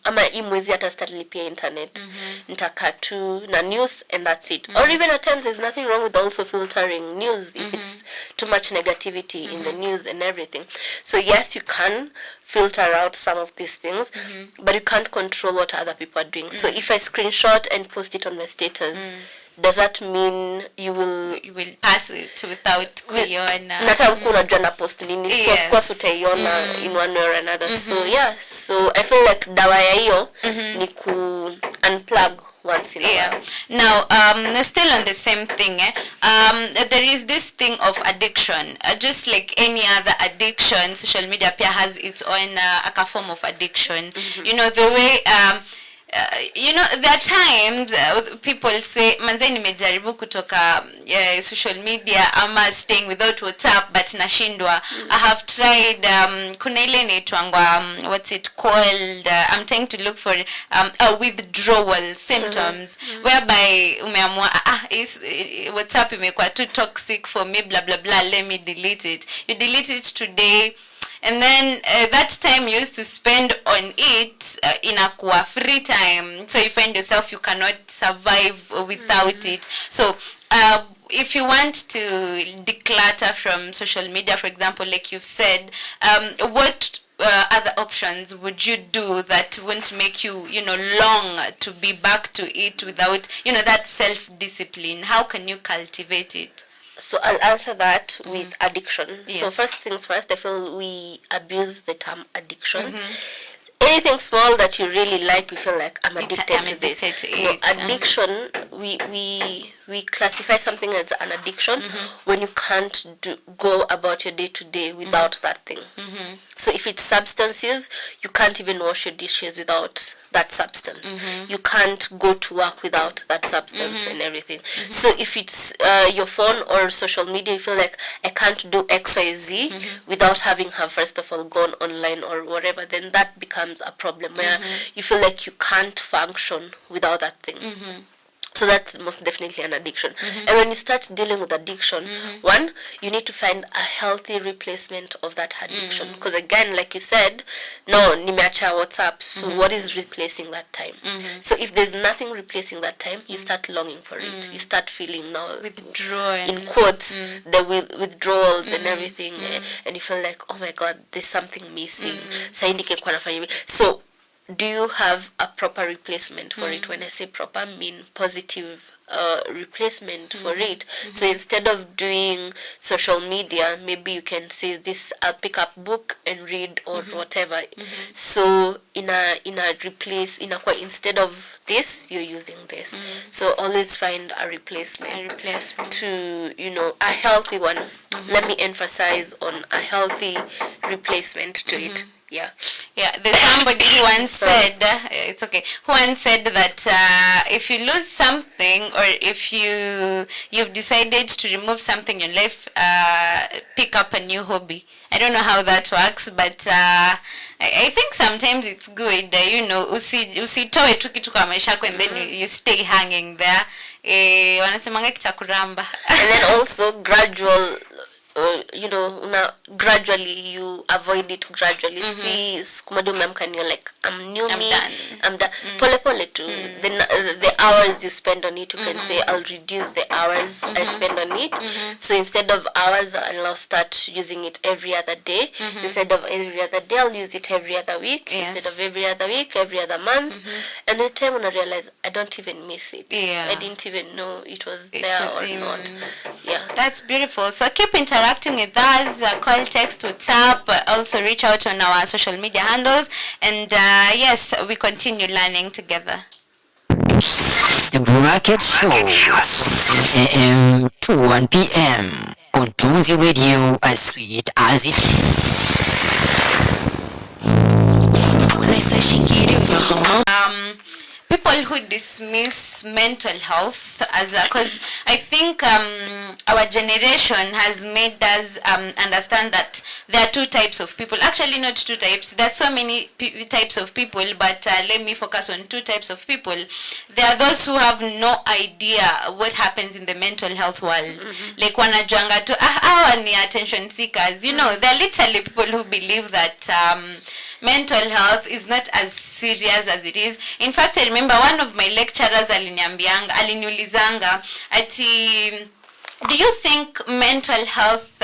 ama hii mwezi hata sitalipia internet, nitakaa tu na news and that's it. Or even at times there's nothing wrong with also filtering news if it's too much negativity in the news and everything. So yes, you can filter out some of these things, but you can't control what other people are doing. So if I screenshot and post it on my status, does that mean you will pass it without kuiona? Nata huku unajua na post nini, so of course utaiona in one way or another. So yeah, so I feel like dawa ya hiyo ni ku unplug once in a while. Now, still on the same thing, there is this thing of addiction. Just like any other addiction, social media pia has its own a form of addiction. The way there are times people say manze nimejaribu kutoka social media ama staying without WhatsApp but nashindwa. I have tried kuna ile inaitwangwa what's it called, I'm trying to look for a withdrawal symptoms whereby umeamua WhatsApp imekuwa too toxic for me, blah blah blah, let me delete it. You delete it today, and then that time you used to spend on it inakuwa free time, so you find yourself you cannot survive without it. So if you want to declutter from social media, for example, like you've said, what other options would you do that won't make you long to be back to it without that self-discipline? How can you cultivate it? So I'll answer that with addiction. Yes. So first things first, I feel we abuse the term addiction. Anything small that you really like, we feel like I'm addicted to this. Addiction, we classify something as an addiction when you can't go about your day to day without that thing. So if it's substance use, you can't even wash your dishes without that substance. You can't go to work without that substance and everything. So if it's your phone or social media, you feel like I can't do XYZ without having her first of all gone online or whatever, then that becomes a problem where you feel like you can't function without that thing. So that's most definitely an addiction. And when you start dealing with addiction, one, you need to find a healthy replacement of that addiction. Because again, like you said, no, nimeacha WhatsApp. So what is replacing that time? So if there's nothing replacing that time, you start longing for it. You start feeling now Withdrawing. in quotes the withdrawals and everything, and you feel like, oh my god, there's something missing. So do you have a proper replacement for it? When I say proper, I mean positive replacement for it. So instead of doing social media, maybe you can say this, I'll pick up book and read or whatever. So instead of this, you're using this. So always find a replacement, to a healthy one. Let me emphasize on a healthy replacement to it. Yeah, there's somebody who once said, it's okay, who once said that if you lose something, or if you've decided to remove something in your life, pick up a new hobby. I don't know how that works, but I think sometimes it's good, usitoe tu kitu kwa maisha yako and then you stay hanging there. Wanasemanga kitakuramba. And then also gradual, gradually you avoid it gradually. See, you're like, I'm done. Pole pole too. The hours you spend on it, you can say, I'll reduce the hours I spend on it. So instead of hours, I'll start using it every other day. Instead of every other day, I'll use it every other week. Instead of every other week, every other month. And the time when I realize I don't even miss it. I didn't even know it was there or not. Yeah, that's beautiful. So keep interacting with us, call, text, WhatsApp, also reach out on our social media handles, and yes, we continue learning together. The Bracket Show, 7 a.m. to 1 p.m. on Tonzi Radio, as sweet as it is. When I say she get it from her mom. People who dismiss mental health as because I think our generation has made us understand that there are two types of people. Actually, not two types. There are so many types of people, but let me focus on two types of people. There are those who have no idea what happens in the mental health world. Like wanajuanga tu hawa ni attention seekers. There are literally people who believe that mental health is not as serious as it is. In fact, I remember one of my lecturers aliniulizanga ati, do you think mental health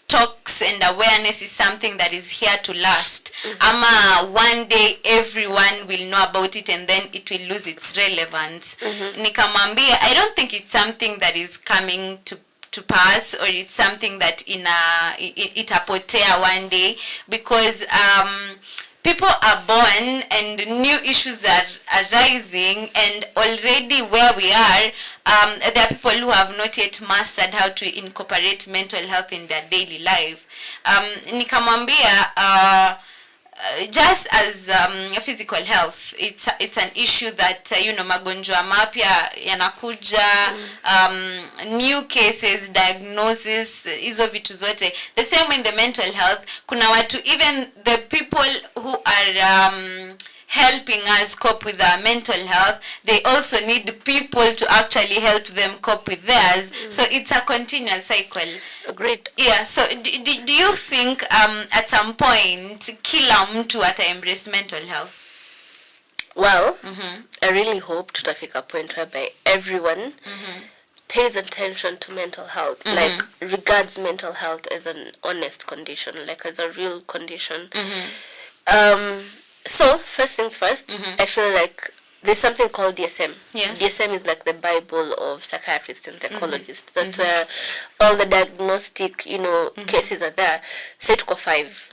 talks and awareness is something that is here to last? Ama one day everyone will know about it and then it will lose its relevance. Nikamwambia, I don't think it's something that is coming to pass, or it's something that itapotea one day, because people are born and new issues are arising, and already where we are, there are people who have not yet mastered how to incorporate mental health in their daily life. Nikamwambia, just as physical health, it's an issue that magonjwa mapya yanakuja, new cases, diagnosis, hizo vitu zote. The same in the mental health, kuna watu, even the people who are helping us cope with our mental health, they also need people to actually help them cope with theirs. So it's a continuous cycle. Great. Yeah, so do you think at some point kila mtu ata-embrace mental health? Well, I really hope tutafika point whereby everyone pays attention to mental health, like regards mental health as an honest condition, like as a real condition. So first things first, I feel like there's something called DSM. Yes. DSM is like the Bible of psychiatrists and psychologists. That's where all the diagnostic, cases are there. Say tuko 5.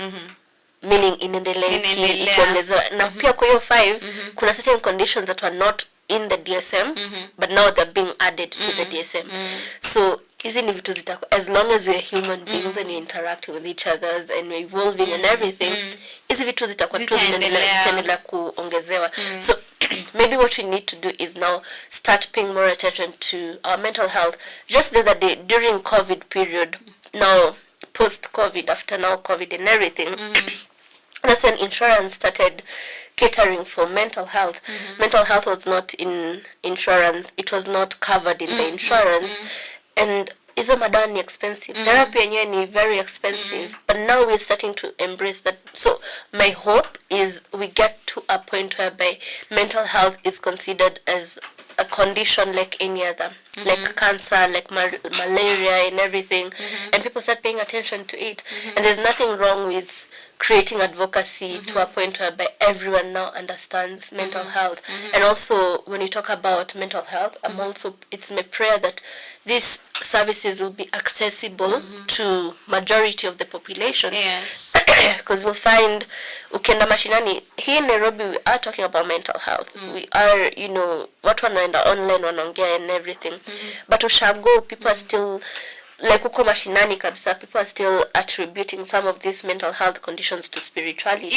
Meaning inaendelea. Na pia kwa hiyo 5, kuna certain conditions that were not in the DSM, but now they're being added to the DSM. So hizi ni vitu as long as we're human beings and we interact with each other and we're evolving and everything, hizi vitu zitakuwa tu zitaendelea kuongezewa. So maybe what we need to do is now start paying more attention to our mental health. Just the other day, during COVID period, now post-COVID, after now COVID and everything, That's when insurance started catering for mental health. Mental health was not in insurance. It was not covered in the insurance. And hizo madawa ni expensive. Therapy yenyewe ni very expensive. But now we're starting to embrace that. So my hope is we get to a point whereby mental health is considered as a condition like any other, like cancer, like malaria and everything, and people start paying attention to it. And there's nothing wrong with creating advocacy to a point whereby everyone now understands mental health. And also, when you talk about mental health, it's my prayer that these services will be accessible to majority of the population. Yes. Because we'll find, ukienda mashinani, here in Nairobi, we are talking about mental health. We are, watu wanaenda online, wanaongea and everything. But ushago, people are still, like uko mashinani kabisa, people are still attributing some of these mental health conditions to spirituality,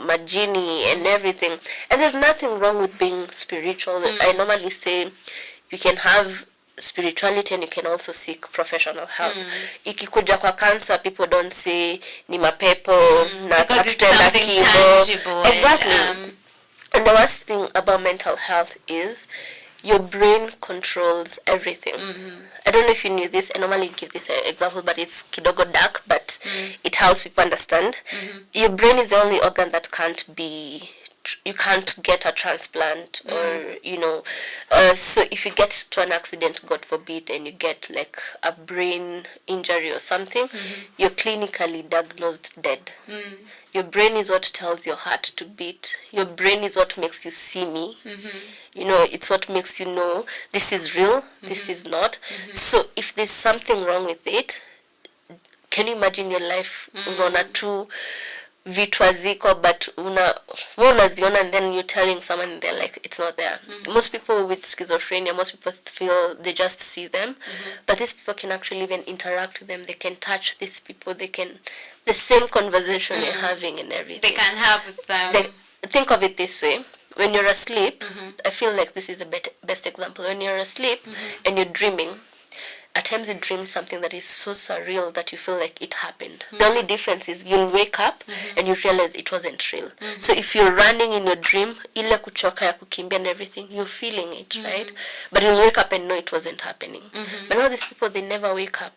majini and everything. And there's nothing wrong with being spiritual. I normally say you can have spirituality and you can also seek professional help. Ikikuja kwa cancer, people don't say ni mapepo na tutenda kibo. Exactly. And the worst thing about mental health is your brain controls everything. I don't know if you knew this. I normally give this example, but it's kidogo dark, but it helps people understand. Your brain is the only organ that you can't get a transplant or, so if you get to an accident, God forbid, and you get like a brain injury or something, you're clinically diagnosed dead. Your brain is what tells your heart to beat. Your brain is what makes you see me. It's what makes you know this is real, this is not. So if there's something wrong with it, can you imagine your life? Unaona tu vitu haziko, but unaziona, and then you're telling someone, they're like, it's not there. Most people with schizophrenia, most people feel they just see them, but these people can actually even interact with them. They can touch these people. They can, the same conversation you're having and everything. They can have with them. Think of it this way. When you're asleep, I feel like this is the best example. When you're asleep and you're dreaming, at times you dream something that is so surreal that you feel like it happened. The only difference is you'll wake up and you realize it wasn't real. So if you're running in your dream, ile kuchoka ya kukimbia and everything, you're feeling it, right? But you'll wake up and know it wasn't happening. But now these people, they never wake up.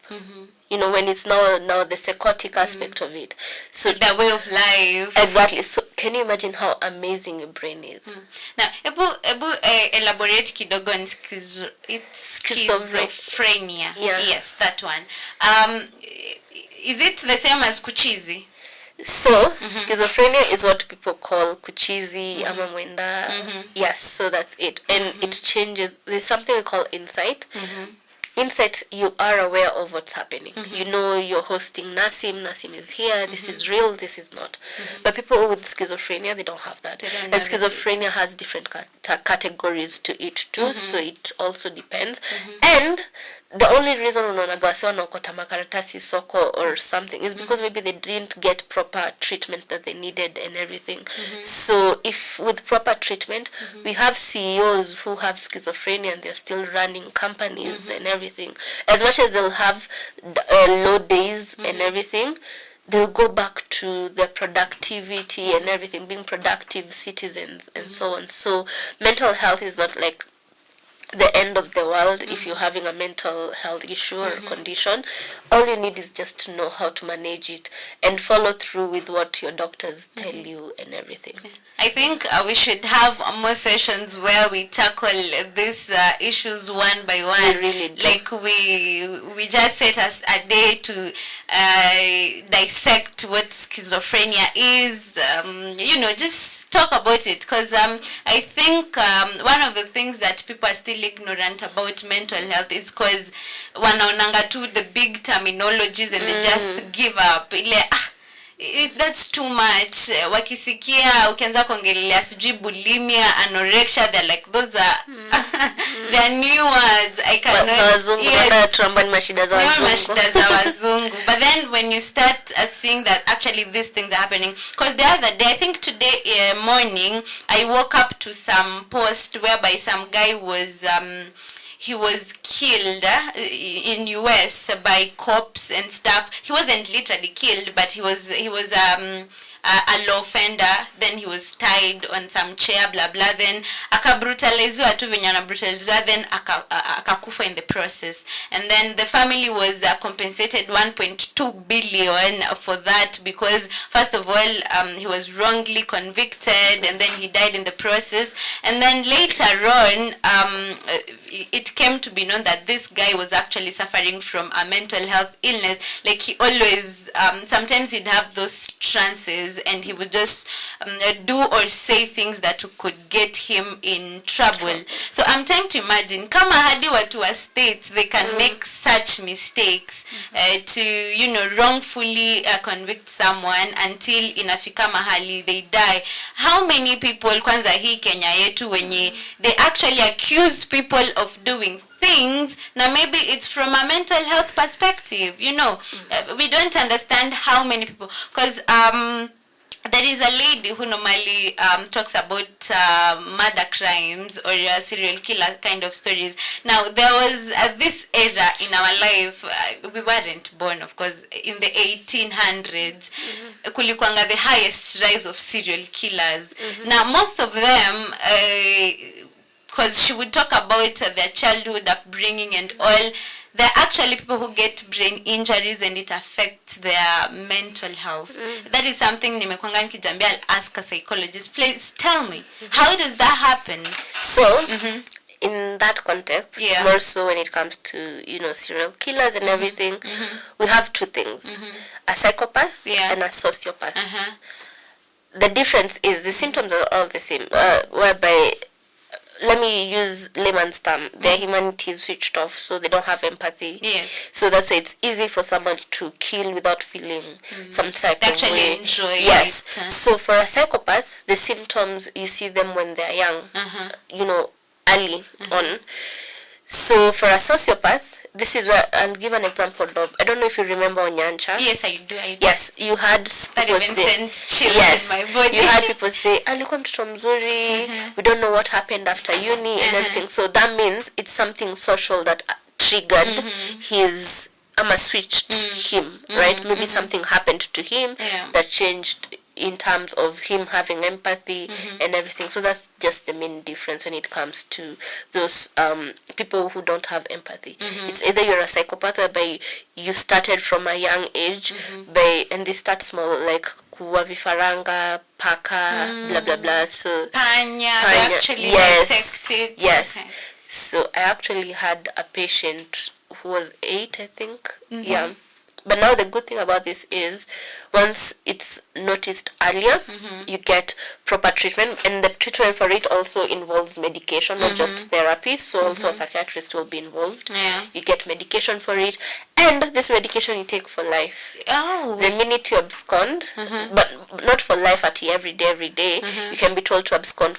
When it's now the psychotic aspect of it. So the way of life. Exactly. So can you imagine how amazing your brain is? Now, ebu elaborate kidogo on schizophrenia. Yeah. Yes, that one. Is it the same as kuchizi? So, schizophrenia is what people call kuchizi, ama mwenda. Yes, so that's it. And it changes. There's something we call insight. Insight, you are aware of what's happening. You're hosting Nasim is here, this is real, this is not. But people with schizophrenia, they don't have that. And schizophrenia has different categories to it too, so it also depends. And the only reason unonagawasiwa na ukota makaratasi soko or something is because maybe they didn't get proper treatment that they needed and everything. So if with proper treatment, we have CEOs who have schizophrenia and they're still running companies and everything. As much as they'll have low days and everything, they'll go back to their productivity and everything, being productive citizens and so on. So mental health is not like the end of the world if you're having a mental health issue or condition. All you need is just to know how to manage it and follow through with what your doctors tell you and everything. I think we should have more sessions where we tackle these issues one by one. We really do. Like we just set us a day to dissect what schizophrenia is. Just talk about it, because I think one of the things that people are still ignorant about mental health is because wanaonanga tu the big terminologies and they just give up. That's too much. Wakisikia ukianza kuongelea sijui bulimia, anorexia, they're like, those are they're new words. I cannot. Mashida za wazungu. But then when you start seeing that actually these things are happening, because the other day, I think today morning, I woke up to some post whereby some guy was he was killed in US by cops and stuff. He wasn't literally killed, but he was a law offender. Then he was tied on some chair, blah blah. Then akabrutalizwa tu venye anabrutalizwa, then akakufa in the process. And then the family was compensated 1.2 billion for that, because first of all he was wrongly convicted, and then he died in the process. And then later on it came to be known that this guy was actually suffering from a mental health illness. Like, he always sometimes he'd have those trances, and he would just do or say things that could get him in trouble. So I'm trying to imagine kama hadi watu wa states they can make such mistakes to wrongfully convict someone until inafika mahali they die. How many people kwanza hii Kenya yetu wenye they actually accuse people of doing things, now maybe it's from a mental health perspective, we don't understand how many people, because there is a lady who normally talks about murder crimes or serial killer kind of stories. Now, there was this era in our life, we weren't born, of course, in the 1800s, kulikuanga the highest rise of serial killers. Now, most of them, because she would talk about their childhood upbringing and all, they're actually people who get brain injuries and it affects their mental health. That is something nimekwanga nikijambia, I'll ask a psychologist. Please tell me, how does that happen? So, in that context, more so when it comes to, serial killers and everything, we have two things. A psychopath and a sociopath. The difference is the symptoms are all the same, whereby, let me use layman's term, their humanity is switched off, so they don't have empathy. Yes. So that's why it's easy for someone to kill without feeling some type They of actually way. enjoy Yes. it. So for a psychopath, the symptoms, you see them when they're young, early on. So for a sociopath, this is where I'll give an example of, I don't know if you remember Onyancha. Yes, I do. Yes, you had That people even say, sent chills in my body. you had people say, alikuwa mtoto mzuri, we don't know what happened after uni and everything. So that means it's something social that triggered his, switched him, right? Maybe something happened to him that changed in terms of him having empathy and everything. So that's just the main difference when it comes to those people who don't have empathy. It's either you're a psychopath whereby you started from a young age, and they start small, like kuwa vifaranga, paka, blah blah blah. So Panya, they actually dissect it. Yes. Okay. So I actually had a patient who was 8, I think. Yeah. But now the good thing about this is once it's noticed earlier, you get proper treatment, and the treatment for it also involves medication, not just therapy. So also a psychiatrist will be involved. Yeah. You get medication for it, and this medication you take for life. Oh. The minute you abscond, but not for life at every day, you can be told to abscond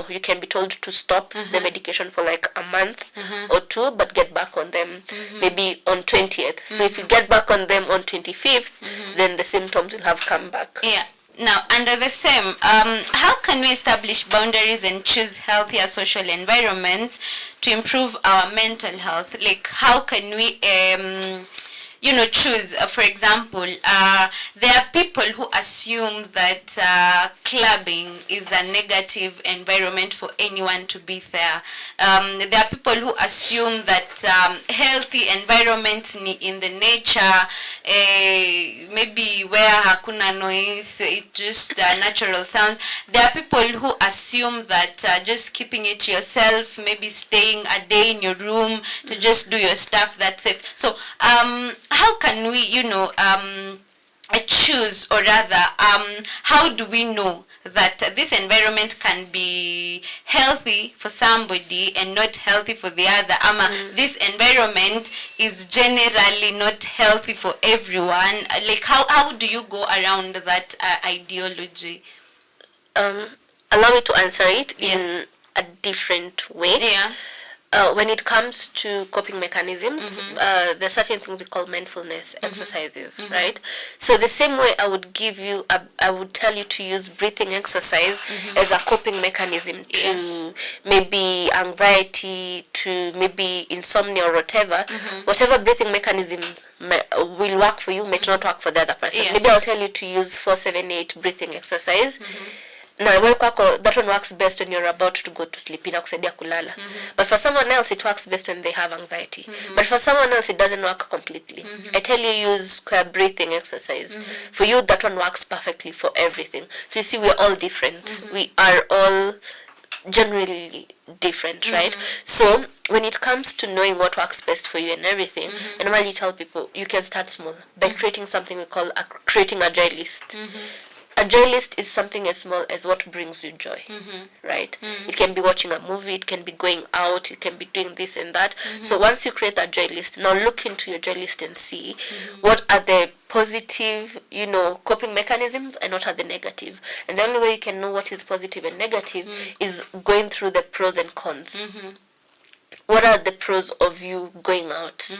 you can be told to stop the medication for like a month or 2, but get back on them maybe on 20th. So if you get back on them on 25th, then the symptoms will have come back. Yeah. Now, under the same, how can we establish boundaries and choose healthier social environments to improve our mental health? Like, how can we, choose? For example, there are people who assume that clubbing is a negative environment for anyone to be there. There are people who assume that healthy environments in the nature, maybe where hakuna noise, it's just natural sound. There are people who assume that just keeping it yourself, maybe staying a day in your room to just do your stuff, that's safe. So how can we, choose, or rather, how do we know that this environment can be healthy for somebody and not healthy for the other? This environment is generally not healthy for everyone. Like, how do you go around that ideology? Allow me to answer it Yes. in a different way. Yeah. when it comes to coping mechanisms, there's certain things we call mindfulness exercises, right? So the same way I would I would tell you to use breathing exercise as a coping mechanism to maybe anxiety, to maybe insomnia or whatever. Whatever breathing mechanism will work for you might not work for the other person. Yes. Maybe I'll tell you to use 478 breathing exercise. Now, that one works best when you're about to go to sleep, inakusaidia kulala. But for someone else, it works best when they have anxiety. But for someone else, it doesn't work completely. I tell you, use square breathing exercise. For you, that one works perfectly for everything. So you see, we're all different. We are all generally different, right? So when it comes to knowing what works best for you and everything, I normally tell people, you can start small by creating something we call creating a joy list. A joy list is something as small as what brings you joy, right? It can be watching a movie, it can be going out, it can be doing this and that. So once you create that joy list, now look into your joy list and see what are the positive, coping mechanisms and what are the negative. And the only way you can know what is positive and negative is going through the pros and cons. What are the pros of you going out?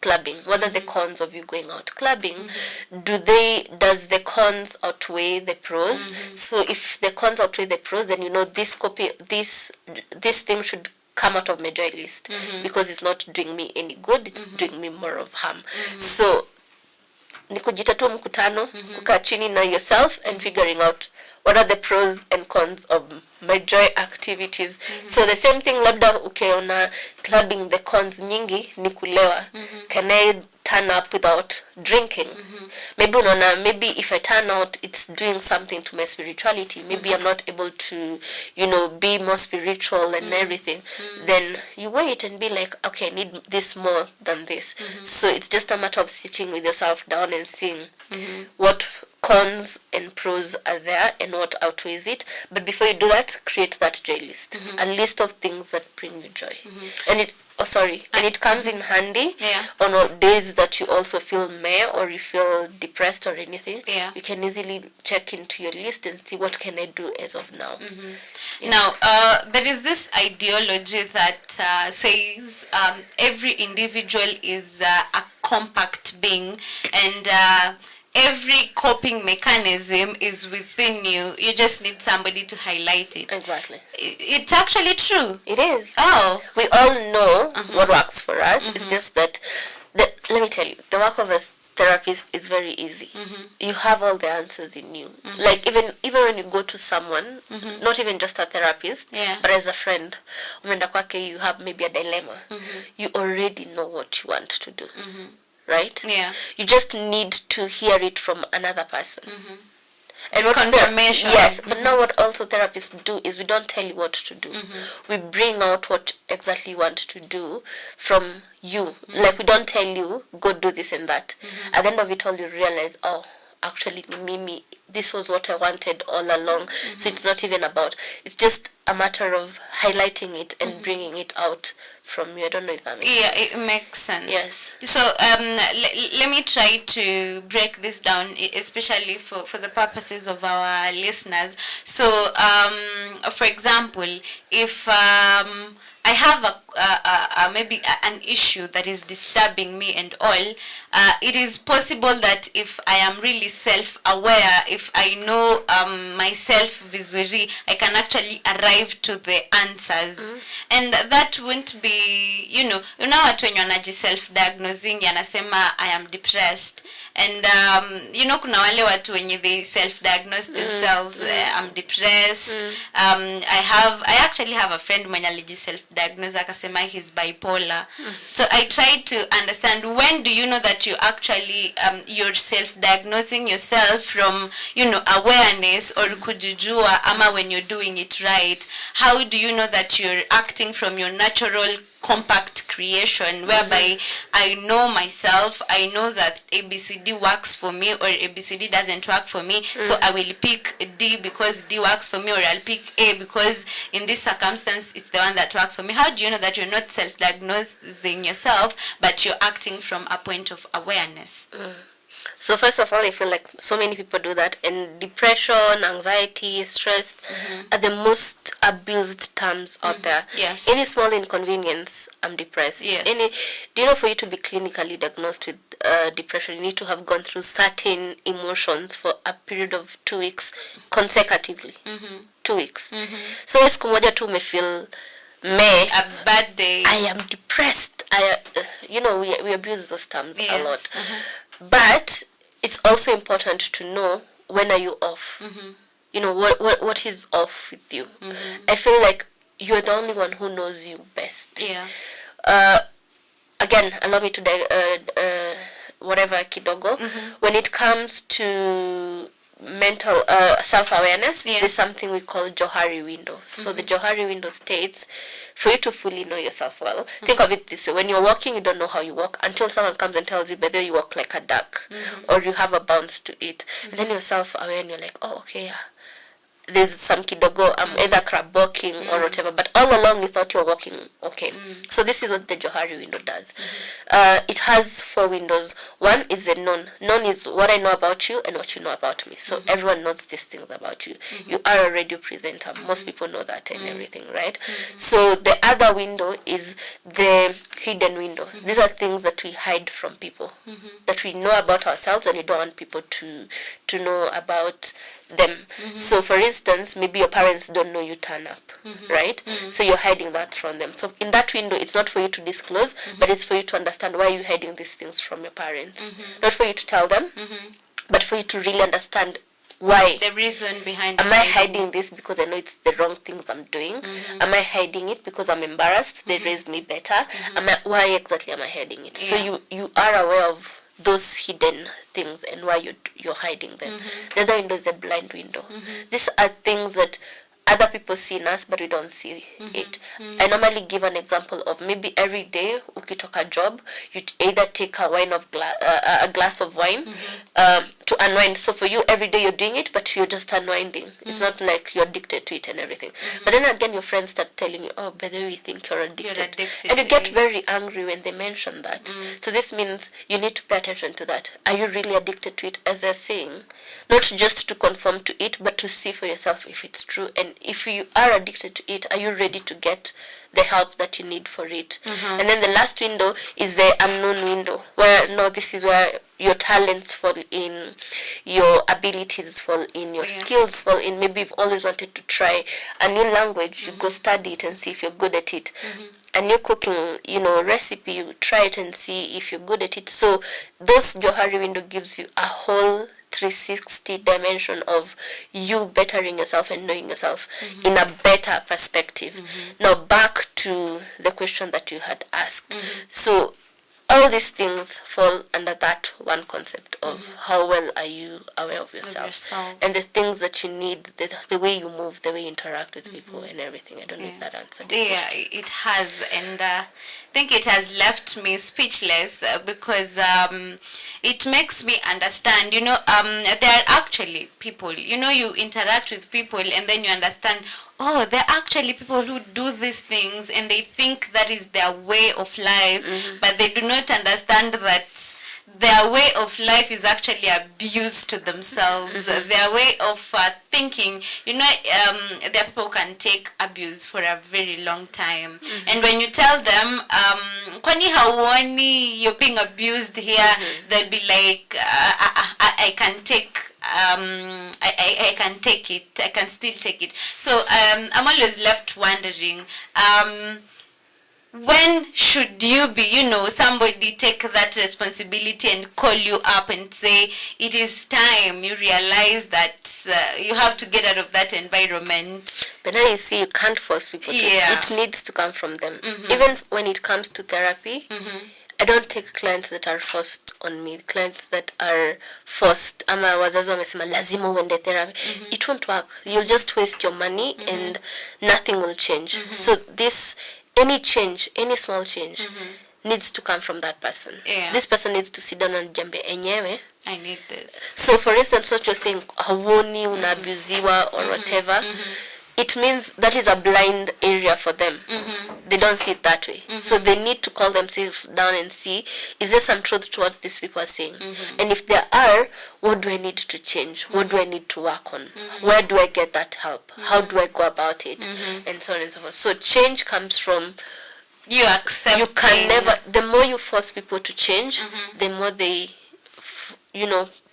Clubbing? What are the cons of you going out clubbing? Does the cons outweigh the pros? So if the cons outweigh the pros, then this thing should come out of my joy list because it's not doing me any good, it's doing me more of harm. So ni kujita tu mkutano, kukaa chini na yourself and figuring out what are the pros and cons of my joy activities. So the same thing, labda ukiona clubbing, the cons nyingi ni kulewa. Can I turn up without drinking? Maybe if I turn out, it's doing something to my spirituality. Maybe I'm not able to, be more spiritual and everything. Then you wait and be like, okay, I need this more than this. So it's just a matter of sitting with yourself down and seeing what cons and pros are there and what outweighs it. But before you do that, create that joy list. A list of things that bring you joy. And it comes in handy on all days that you also feel meh or you feel depressed or anything. You can easily check into your list and see what can I do as of now. Now, there is this ideology that says every individual is a compact being, and every coping mechanism is within you. You just need somebody to highlight it. Exactly. It's actually true. It is. Oh. We all know what works for us. It's just that, let me tell you, the work of a therapist is very easy. You have all the answers in you. Like even when you go to someone, not even just a therapist, but as a friend, umeenda kwake, you have maybe a dilemma. You already know what you want to do. Right? Yeah. You just need to hear it from another person. And what confirmation. Yes, but now what also therapists do is we don't tell you what to do. We bring out what exactly you want to do from you. Like we don't tell you, go do this and that. At the end of it all, you realize, oh, actually, Mimi, this was what I wanted all along. So it's not even about, it's just a matter of highlighting it and bringing it out from you. I don't know if that makes sense. Yeah, it makes sense. Yes. So let me try to break this down, especially for the purposes of our listeners. So, for example, if I have maybe an issue that is disturbing me and all, it is possible that if I am really self-aware, if I know myself visually, I can actually arrive to the answers. And that won't be, watu wenye wanaji self-diagnosing yanasema I am depressed. And, kuna wale watu wenye they self-diagnose themselves, I'm depressed. I actually have a friend mwenye aliji self-diagnose akasema he's bipolar. So I try to understand, when do you know that you actually, you're self-diagnosing yourself from, awareness or kujujua, ama when you're doing it right? How do you know that you're acting from your natural compact creation, whereby I know myself, I know that ABCD works for me or ABCD doesn't work for me, so I will pick D because D works for me, or I'll pick A because in this circumstance it's the one that works for me? How do you know that you're not self-diagnosing yourself, but you're acting from a point of awareness? So first of all, I feel like so many people do that, and depression, anxiety, stress are the most abused terms out there. Yes. Any small inconvenience, I'm depressed. Yes. Do you know, for you to be clinically diagnosed with depression, you need to have gone through certain emotions for a period of 2 weeks consecutively. 2 weeks. So siku moja tu umefeel a bad day, I am depressed. We abuse those terms a yes. lot. But it's also important to know, when are you off? What is off with you? I feel like you're the only one who knows you best. Yeah. Again, allow me to whatever kidogo. When it comes to mental self-awareness, Yes. there's something we call Johari window. So the Johari window states, for you to fully know yourself well, think of it this way: when you're walking, you don't know how you walk until someone comes and tells you, by the way, you walk like a duck, or you have a bounce to it, and then you're self-aware and you're like, oh, okay, yeah, there's some kidogo, I'm either crab walking or whatever, but all along you thought you're walking okay. So this is what the Johari window does. It has 4 windows. One is the known. Known is what I know about you and what you know about me. So everyone knows these things about you. You are a radio presenter. Most people know that and everything, right? So the other window is the hidden window. These are things that we hide from people, that we know about ourselves and we don't want people to know about them. So for instance, maybe your parents don't know you turn up, right? So you're hiding that from them. So in that window, it's not for you to disclose, but it's for you to understand why you're hiding these things from your parents. Not for you to tell them, but for you to really understand why. The reason behind Am I hiding this because I know it's the wrong things I'm doing? Am I hiding it because I'm embarrassed? They raised me better. Why exactly am I hiding it? So you are aware of those hidden things and why you're hiding them. The other window is the blind window. These are things that other people see in us, but we don't see it. I normally give an example of, maybe every day ukitoka job, you either take a glass of wine to unwind. So for you, every day you're doing it, but you're just unwinding. It's not like you're addicted to it and everything. But then again, your friends start telling you, oh, by the way, we think you're addicted. And you get very angry when they mention that. So this means you need to pay attention to that. Are you really addicted to it, as they're saying? Not just to conform to it, but to see for yourself if it's true. And if you are addicted to it, are you ready to get the help that you need for it? And then the last window is the unknown window, where this is where your talents fall in, your abilities fall in, your skills fall in. Maybe you've always wanted to try a new language, you go study it and see if you're good at it. A new cooking, recipe, you try it and see if you're good at it. So those Johari window gives you a whole 360 dimension of you bettering yourself and knowing yourself in a better perspective. Now back to the question that you had asked. So all these things fall under that one concept of how well are you aware of yourself, and the things that you need, the way you move, the way you interact with people and everything. I don't know if that answered your question. It has, and I think it has left me speechless because it makes me understand, there are actually people, you interact with people and then you understand, oh, there are actually people who do these things and they think that is their way of life, but they do not understand that their way of life is actually abuse to themselves. Their way of thinking, there are people who can take abuse for a very long time. And when you tell them, kwani hauoni you're being abused here, they'll be like, I can take I can take it. I can still take it. So I'm always left wondering, when should you be, somebody take that responsibility and call you up and say, it is time, you realize that you have to get out of that environment. But now you see, you can't force people to. It needs to come from them. Even when it comes to therapy, I don't take clients that are forced on me. Clients that are forced, ama wazazi wamesema lazima uende therapy. It won't work. You'll just waste your money and nothing will change. So any change, any small change, needs to come from that person. This person needs to sit down and jambe enyewe. I need this. So for instance, what you're saying, hauoni, unabuziwa or whatever, it means that is a blind area for them. They don't see it that way. So they need to call themselves down and see, is there some truth to what these people are saying? And if there are, what do I need to change? What do I need to work on? Where do I get that help? How do I go about it? And so on and so forth. So change comes from you accept. You can never. The more you force people to change, the more they,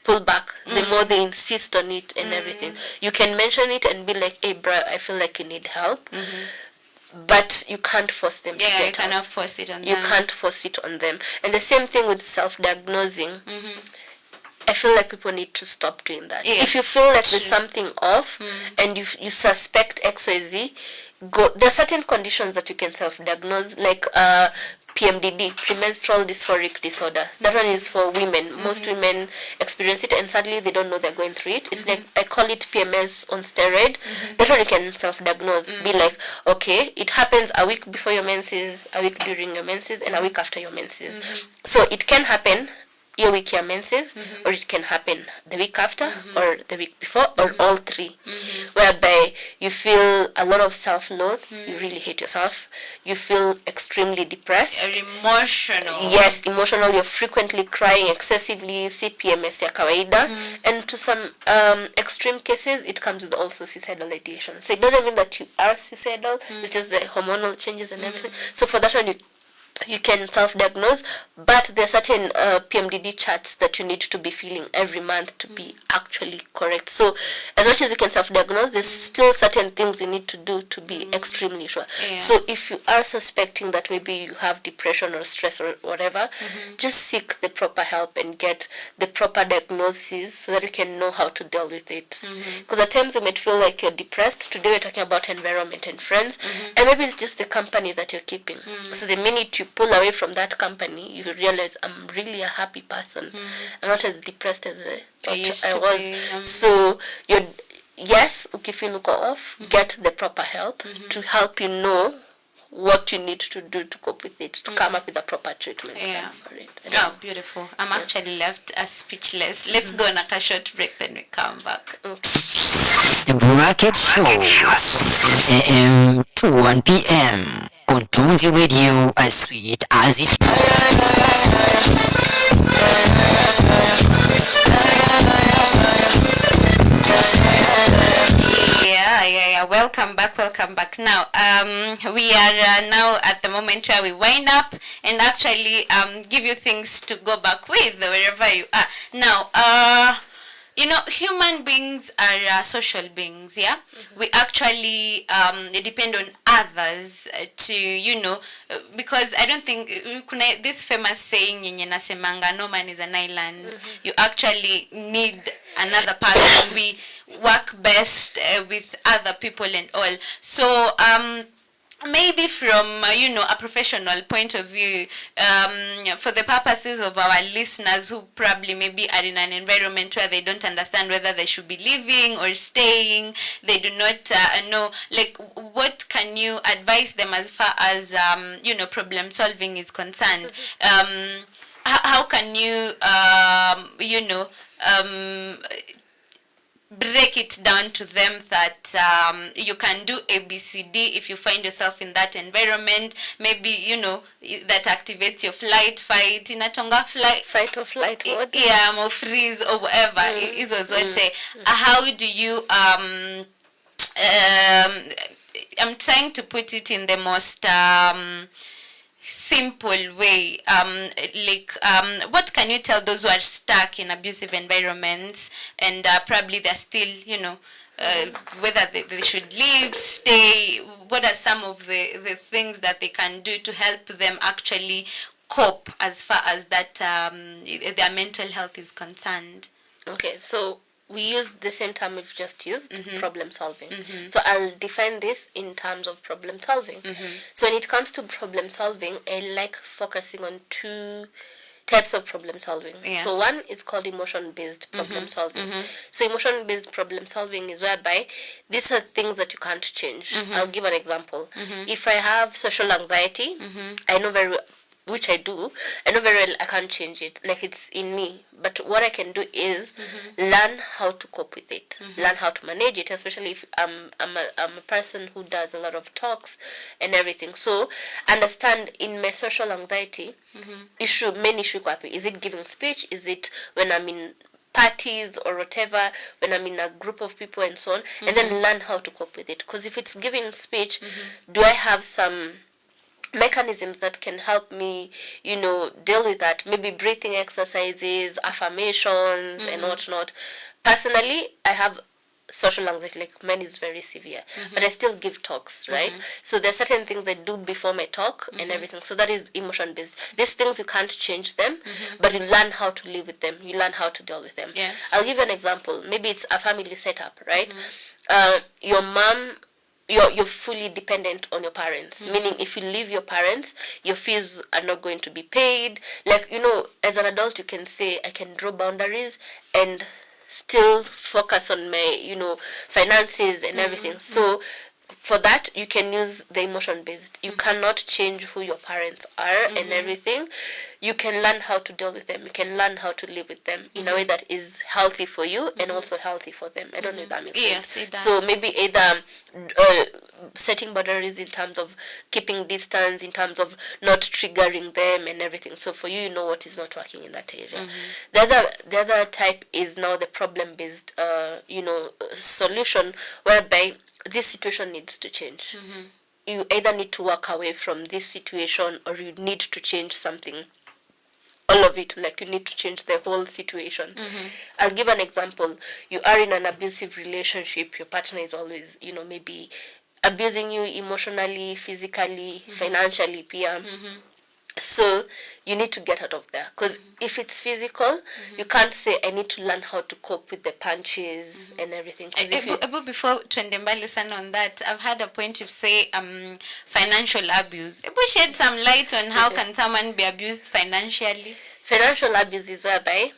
pull back. The more they insist on it and everything. You can mention it and be like, "Hey, bro, I feel like you need help," but you can't force them to get help. You cannot force it on them. You can't force it on them. And the same thing with self-diagnosing. I feel like people need to stop doing that. Yes, if you feel like there's something off and you suspect XYZ, there are certain conditions that you can self-diagnose, like PMDD, premenstrual dysphoric disorder. That one is for women. Most women experience it, and sadly they don't know they're going through it. It's like, I call it PMS on steroid. That one you can self-diagnose. Be like, okay, it happens a week before your menses, a week during your menses, and a week after your menses. So it can happen your week, your menses, or it can happen the week after, or the week before, or all three, whereby you feel a lot of self-loath, you really hate yourself, you feel extremely depressed. You're emotional. Yes, emotional, you're frequently crying excessively, CPMS ya kawaida, and to some extreme cases, it comes with also suicidal ideation. So it doesn't mean that you are suicidal, it's just the hormonal changes and everything. So for that one, you can self-diagnose, but there are certain PMDD charts that you need to be filling every month to be actually correct. So as much as you can self-diagnose, there's still certain things you need to do to be extremely sure. So if you are suspecting that maybe you have depression or stress or whatever, just seek the proper help and get the proper diagnosis so that you can know how to deal with it. Because at times you might feel like you're depressed. Today we're talking about environment and friends, and maybe it's just the company that you're keeping. So the minute you pull away from that company, you realize, I'm really a happy person. I'm not as depressed as I thought I was. So yes, ukifeel uko off, get the proper help to help you know what you need to do to cope with it, to come up with a proper treatment for it. Oh, beautiful. I'm actually left speechless. Let's go on a short break, then we come back. The Bracket Show, 7 a.m. to 1 p.m. on Tonzi Radio, as sweet as it. Yeah. Welcome back. Now, we are now at the moment where we wind up and actually give you things to go back with wherever you are. Now, human beings are social beings, yeah? We actually depend on others to, because I don't think, this famous saying, no man is an island. You actually need another person. We work best with other people and all. So, maybe from a professional point of view, for the purposes of our listeners who probably maybe are in an environment where they don't understand whether they should be leaving or staying, they do not know, like, what can you advise them as far as problem solving is concerned? How can you break it down to them that you can do ABCD if you find yourself in that environment? Maybe that activates your fight inatonga fight or flight, what? Or freeze or whatever. Izo zote. How do you I'm trying to put it in the most simple way, what can you tell those who are stuck in abusive environments and probably they're still whether they should leave, stay? What are some of the things that they can do to help them actually cope as far as that their mental health is concerned? Okay, so we use the same term we've just used, problem solving. So I'll define this in terms of problem solving. So when it comes to problem solving, I like focusing on two types of problem solving. Yes. So one is called emotion-based problem solving. So emotion-based problem solving is whereby these are things that you can't change. I'll give an example. If I have social anxiety, I know which I do, I know very well I can't change it. Like, it's in me. But what I can do is learn how to cope with it, learn how to manage it, especially if I'm a person who does a lot of talks and everything. So understand, in my social anxiety, main issue kwapi. Is it giving speech? Is it when I'm in parties or whatever, when I'm in a group of people and so on, and then learn how to cope with it. Because if it's giving speech, do I have some mechanisms that can help me, deal with that? Maybe breathing exercises, affirmations, and whatnot. Personally, I have social anxiety, like mine is very severe, but I still give talks, right? So there's certain things I do before my talk and everything. So that is emotion based. These things, you can't change them, but you learn how to live with them. You learn how to deal with them. Yes. I'll give you an example. Maybe it's a family setup, right? Your mom, you're fully dependent on your parents, meaning if you leave your parents, your fees are not going to be paid. Like, as an adult, you can say, I can draw boundaries and still focus on my finances and everything. So for that, you can use the emotion based. You cannot change who your parents are and everything. You can learn how to deal with them. You can learn how to live with them in a way that is healthy for you and also healthy for them. I don't know if that makes Yes, sense. it does. So maybe either setting boundaries in terms of keeping distance, in terms of not triggering them and everything. So for you, you know what is not working in that area. The other type is now the problem based solution, whereby this situation needs to change. You either need to walk away from this situation, or you need to change something. All of it, like you need to change the whole situation. I'll give an example. You are in an abusive relationship. Your partner is always, maybe abusing you emotionally, physically, financially, pia. So you need to get out of there. Because if it's physical, you can't say, I need to learn how to cope with the punches and everything. Before twende mbali sana on that, I've had a point of say financial abuse. Shed some light on how can someone be abused financially? Financial abuse is whereby,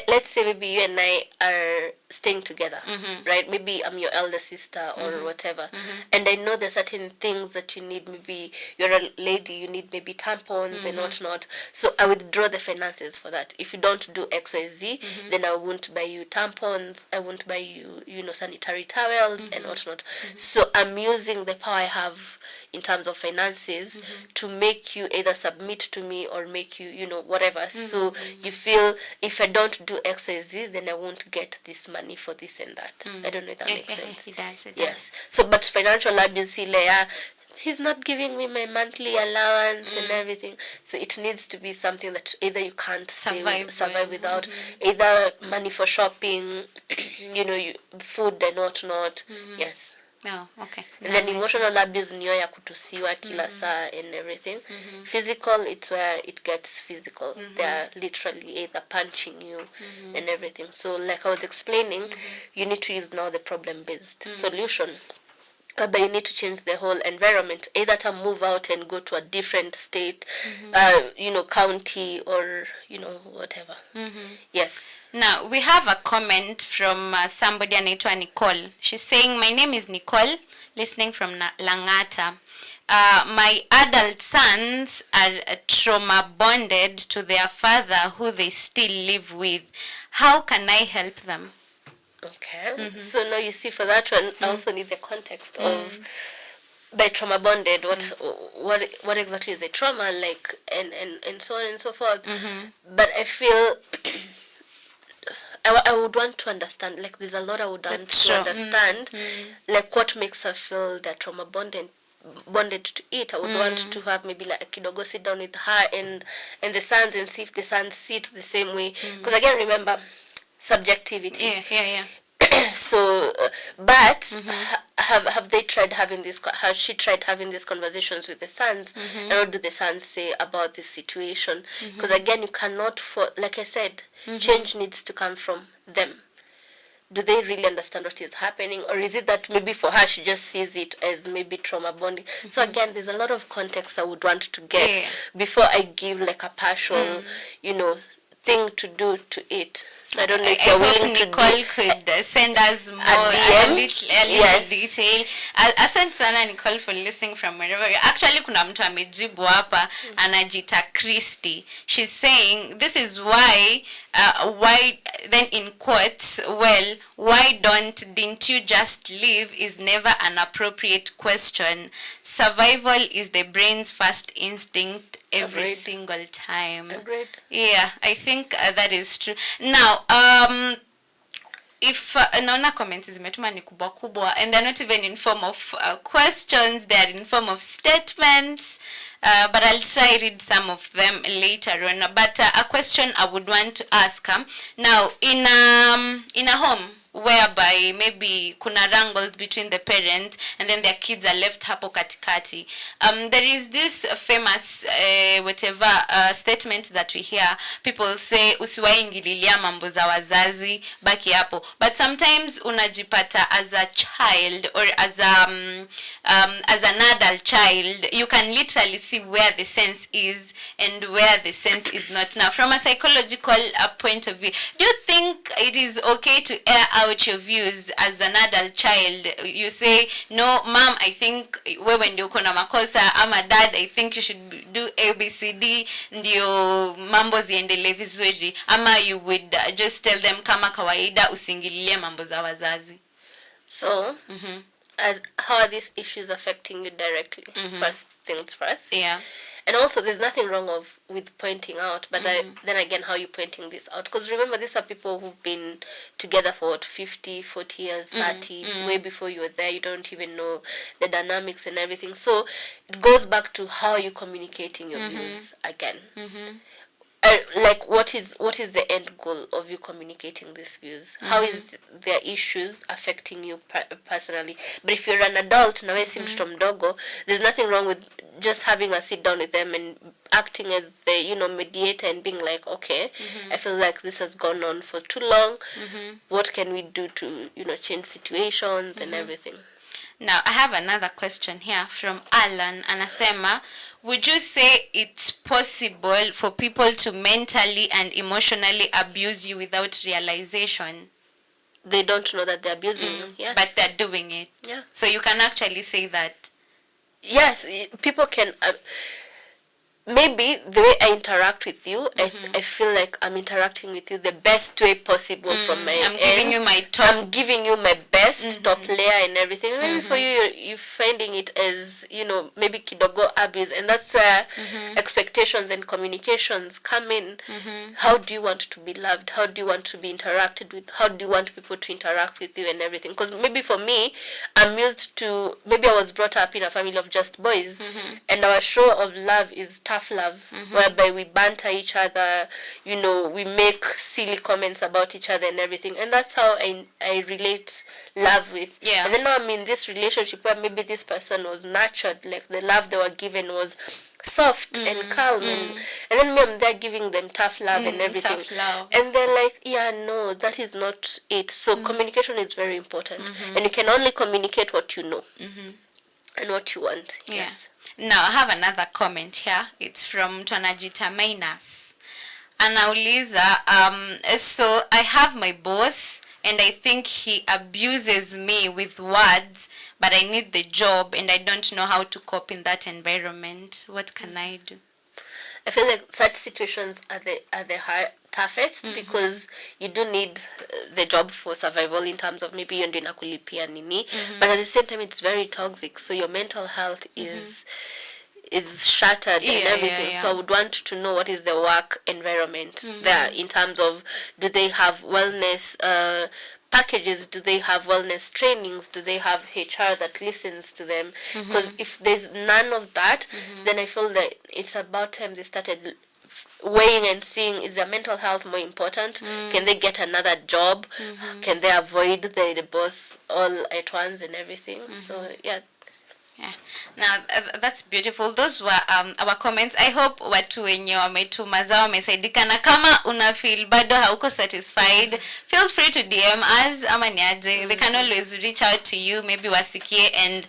let's say maybe you and I are staying together, right? Maybe I'm your elder sister or whatever, and I know there's certain things that you need. Maybe you're a lady, you need maybe tampons and whatnot. So I withdraw the finances for that. If you don't do X, Y, Z, then I won't buy you tampons. I won't buy you, sanitary towels and whatnot. So I'm using the power I have in terms of finances to make you either submit to me or make you, whatever. So you feel, if I don't do X, Y, Z, then I won't get this money for this and that. I don't know if that makes sense. It does. Yes. So, but financial abuse, he's not giving me my monthly allowance and everything. So it needs to be something that either you can't survive without, either money for shopping, food and whatnot. Yes. Oh, okay. And then emotional abuse niyo ya kutusiwa kila saa and everything. Physical, it's where it gets physical. They are literally either punching you and everything. So like I was explaining, you need to use now the problem-based solution. But you need to change the whole environment, either to move out and go to a different state, county, or, whatever. Yes. Now, we have a comment from somebody anaitwa Nicole. She's saying, my name is Nicole, listening from Langata. My adult sons are trauma bonded to their father who they still live with. How can I help them? Okay. So now you see, for that one, I also need the context of by trauma bonded. What exactly is a trauma, like, and so on and so forth. But I feel I would want to understand. Like, there's a lot I would want to understand. Like, what makes her feel that trauma bonded to it. I would want to have maybe like a kidogo sit down with her and the sons and see if the sons see it the same way. Because again, remember, subjectivity. Yeah. So, but have they tried having this? Has she tried having these conversations with the sons? And what do the sons say about this situation? Because again, you cannot, like I said, change needs to come from them. Do they really understand what is happening, or is it that maybe for her she just sees it as maybe trauma bonding? So again, there's a lot of context I would want to get before I give like a partial, thing to do to it. So I don't know if I they're hope willing to Nicole do. could send us more DM? a little Yes. detail. Asante sana Nicole for listening from wherever. Actually kuna mtu amejibu hapa anajita Christy. She's saying this is why then in quotes, well, didn't you just leave is never an appropriate question. Survival is the brain's first instinct every Agreed. single time. Agreed. Yeah, I think that is true. Now, if naona comments zimetuma ni kubwa kubwa and they're not even in form of questions, they're in form of statements, but I'll try read some of them later on. But a question I would want to ask now in a home whereby maybe kuna wrangles between the parents and then their kids are left hapo katikati. There is this famous statement that we hear people say usiwaingililia mambo za wazazi baki hapo, but sometimes unajipata as a child or as an adult child you can literally see where the sense is and where the sense is not. Now from a psychological point of view, do you think it is okay to air out your views as an adult child? You say, no mom, I think wewe ndio uko na makosa, ama dad, I think you should do ABCD ndio mambo ziendelee vizuri, ama you would just tell them kama kawaida usingililie mambo za wazazi? So how are these issues affecting you directly? First things first. Yeah. And also, there's nothing wrong with pointing out, but then again, how are you pointing this out? Because remember, these are people who've been together for 50, 40 years, 30, way before you were there. You don't even know the dynamics and everything. So it goes back to how are you communicating your views again. Like what is the end goal of you communicating these views? How is their issues affecting you personally? But if you're an adult na wewe si mtoto mdogo, there's nothing wrong with just having a sit down with them and acting as the mediator and being like, okay, I feel like this has gone on for too long. What can we do to change situations and everything? Now I have another question here from Alan. Anasema, would you say it's possible for people to mentally and emotionally abuse you without realization? They don't know that they're abusing you. Yes. But they're doing it. Yeah. So you can actually say that. Yes, people can. Maybe the way I interact with you, I feel like I'm interacting with you the best way possible from my I'm end. giving you my top. I'm giving you my best, top layer and everything. And maybe for you're finding it as, maybe kidogo abuse. And that's where expectations and communications come in. How do you want to be loved? How do you want to be interacted with? How do you want people to interact with you and everything? Because maybe for me, maybe I was brought up in a family of just boys. And our show of love is tough love, whereby we banter each other, we make silly comments about each other and everything, and that's how I relate love with. Yeah. And then now I'm in this relationship where maybe this person was nurtured, like the love they were given was soft and calm, and then me, I'm there giving them tough love and everything, tough love. and they're like, yeah, no, that is not it. So communication is very important, and you can only communicate what you know and what you want. Yeah. Yes. Now I have another comment here. It's from Tonajita Mainas. Anauliza, so I have my boss and I think he abuses me with words, but I need the job and I don't know how to cope in that environment. What can I do? I feel like such situations are the toughest because you do need the job for survival in terms of maybe you're doing a kulipia nini, but at the same time it's very toxic. So your mental health is shattered and everything. So I would want to know what is the work environment there in terms of, do they have wellness packages, do they have wellness trainings, do they have HR that listens to them? Because if there's none of that, then I feel that it's about time they started weighing and seeing, is their mental health more important? Can they get another job? Can they avoid the boss all at once and everything? So yeah. Yeah. Now that's beautiful. Those were our comments. I hope watu wenye wametuma zao wamesaidika, na kama una feel bado hauko satisfied, feel free to DM us ama niaje. They can always reach out to you, maybe wasikie, and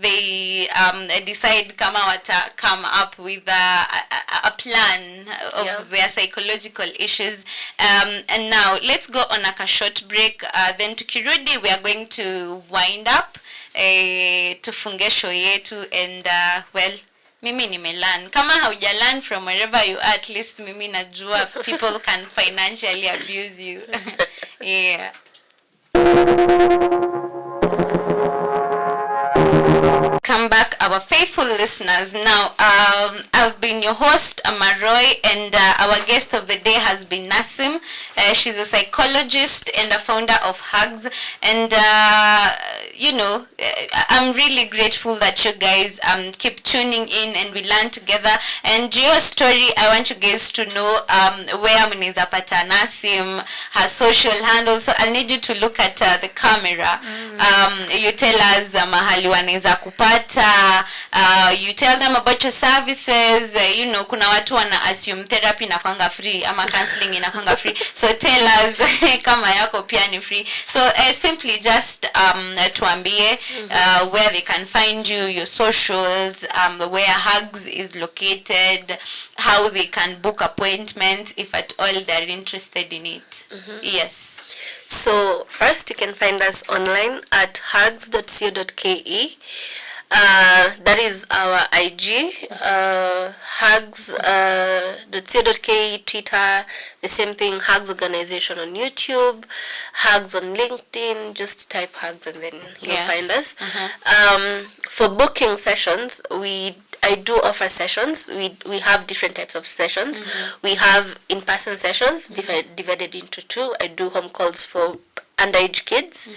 they decide come up with a plan of their psychological issues. And now let's go on a short break. Then tukirudi, we are going to wind up tufunge show yetu, and well, mimi nimelearn. Kama hauja learn from wherever you are, at least mimi najua people can financially abuse you. Yeah. Come back, our faithful listeners. Now, I've been your host, Amaroy, and our guest of the day has been Nasim. She's a psychologist and a founder of Hugs. And, I'm really grateful that you guys keep tuning in and we learn together. And your story, I want you guys to know where mnaweza pata Nasim, her social handle. So I need you to look at the camera. You tell us mahali wanaweza kupata. You tell them about your services. Kuna watu wana assume therapy inakuanga free ama counseling inakuanga free. So tell us kama yako pia ni free. So simply just tuambie where they can find you, your socials, where Hugs is located, how they can book appointments if at all they're interested in it. Yes. So first, you can find us online at hugs.co.ke. That is our IG, hugs.co.ke, Twitter, the same thing, Hugs Organization on YouTube, Hugs on LinkedIn. Just type Hugs and then you'll find us. For booking sessions, I do offer sessions. We have different types of sessions. We have in-person sessions divided into two. I do home calls for underage kids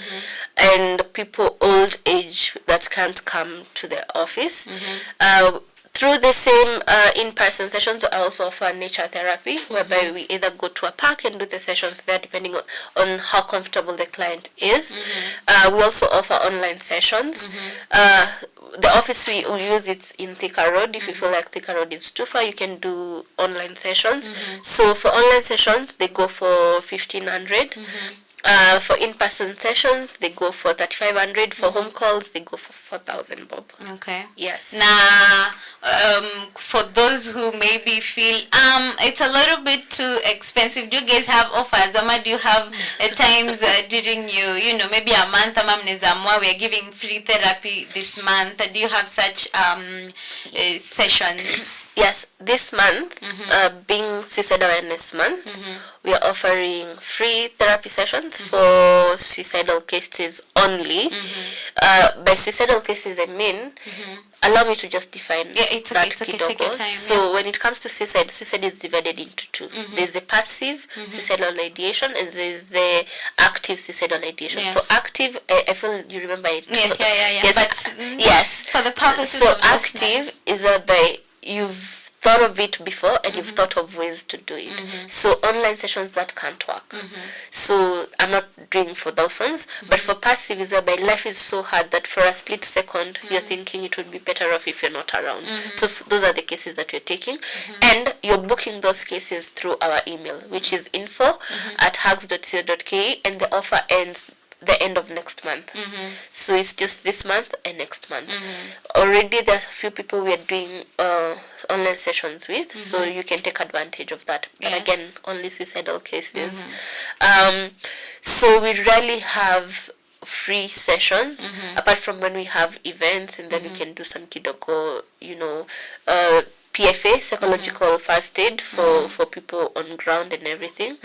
and people old age that can't come to the office. Through the same in-person sessions, I also offer nature therapy, whereby we either go to a park and do the sessions there, depending on how comfortable the client is. We also offer online sessions. The office we use, it's in Thika Road. If you feel like Thika Road is too far, you can do online sessions. So for online sessions, they go for 1,500. For in-person sessions, they go for 3,500. For home calls, they go for 4,000 bob. Okay. Yes. Now, for those who maybe feel it's a little bit too expensive, do you guys have offers? Do you have times during maybe a month, we are giving free therapy this month? Do you have such sessions? Yes, this month, being Suicide Awareness Month, we are offering free therapy sessions for suicidal cases only. By suicidal cases, I mean, allow me to just define it's okay, take your time. So when it comes to suicide is divided into two. There's the passive suicidal ideation and there's the active suicidal ideation. Yes. So active, I feel you remember it. Yeah. Yes, but yes, for the purposes of active is whereby you've thought of it before and you've thought of ways to do it. So online sessions that can't work. So I'm not doing for those ones. But for passive is whereby life is so hard that for a split second you're thinking it would be better off if you're not around. So those are the cases that we're taking. And you're booking those cases through our email, which is info@hugs.co.ke, and the offer ends the end of next month. So it's just this month and next month. Already there's a few people we are doing online sessions with, so you can take advantage of that. But again, only suicidal cases. So we rarely have free sessions apart from when we have events, and then we can do some kidogo, PFA, psychological first aid for people on ground and everything.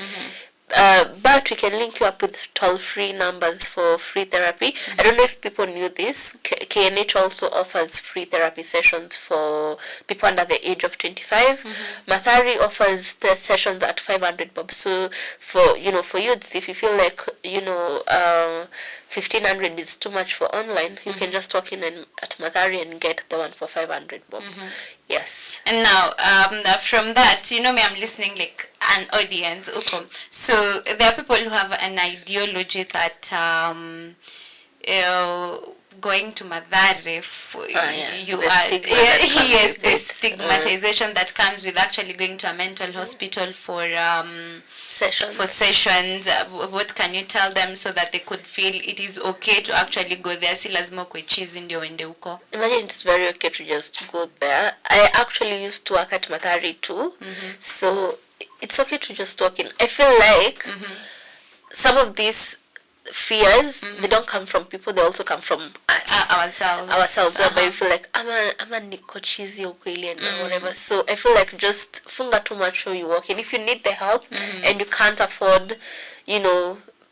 But we can link you up with toll-free numbers for free therapy. I don't know if people knew this. KNH also offers free therapy sessions for people under the age of 25. Mathari offers the sessions at 500 bob. So for youths, if you feel like 1,500 is too much for online, you can just walk in at Mathari and get the one for 500 bob. Yes. And now, from that, me, I'm listening like an audience. So there are people who have an ideology that going to Madhare, you The are stigma that comes yes, with the it. stigmatization that comes with actually going to a mental hospital for sessions. What can you tell them so that they could feel it is okay to actually go there? Si lazima kwe chizi ndio uende huko. Imagine it's very okay to just go there. I actually used to work at Mathari too, so it's okay to just walk in. I feel like some of these fears, they don't come from people, they also come from us. Ourselves, whereby we feel like I'm a niko cheesy ukweli and whatever. So I feel like just funga too much so you walk in. If you need the help and you can't afford,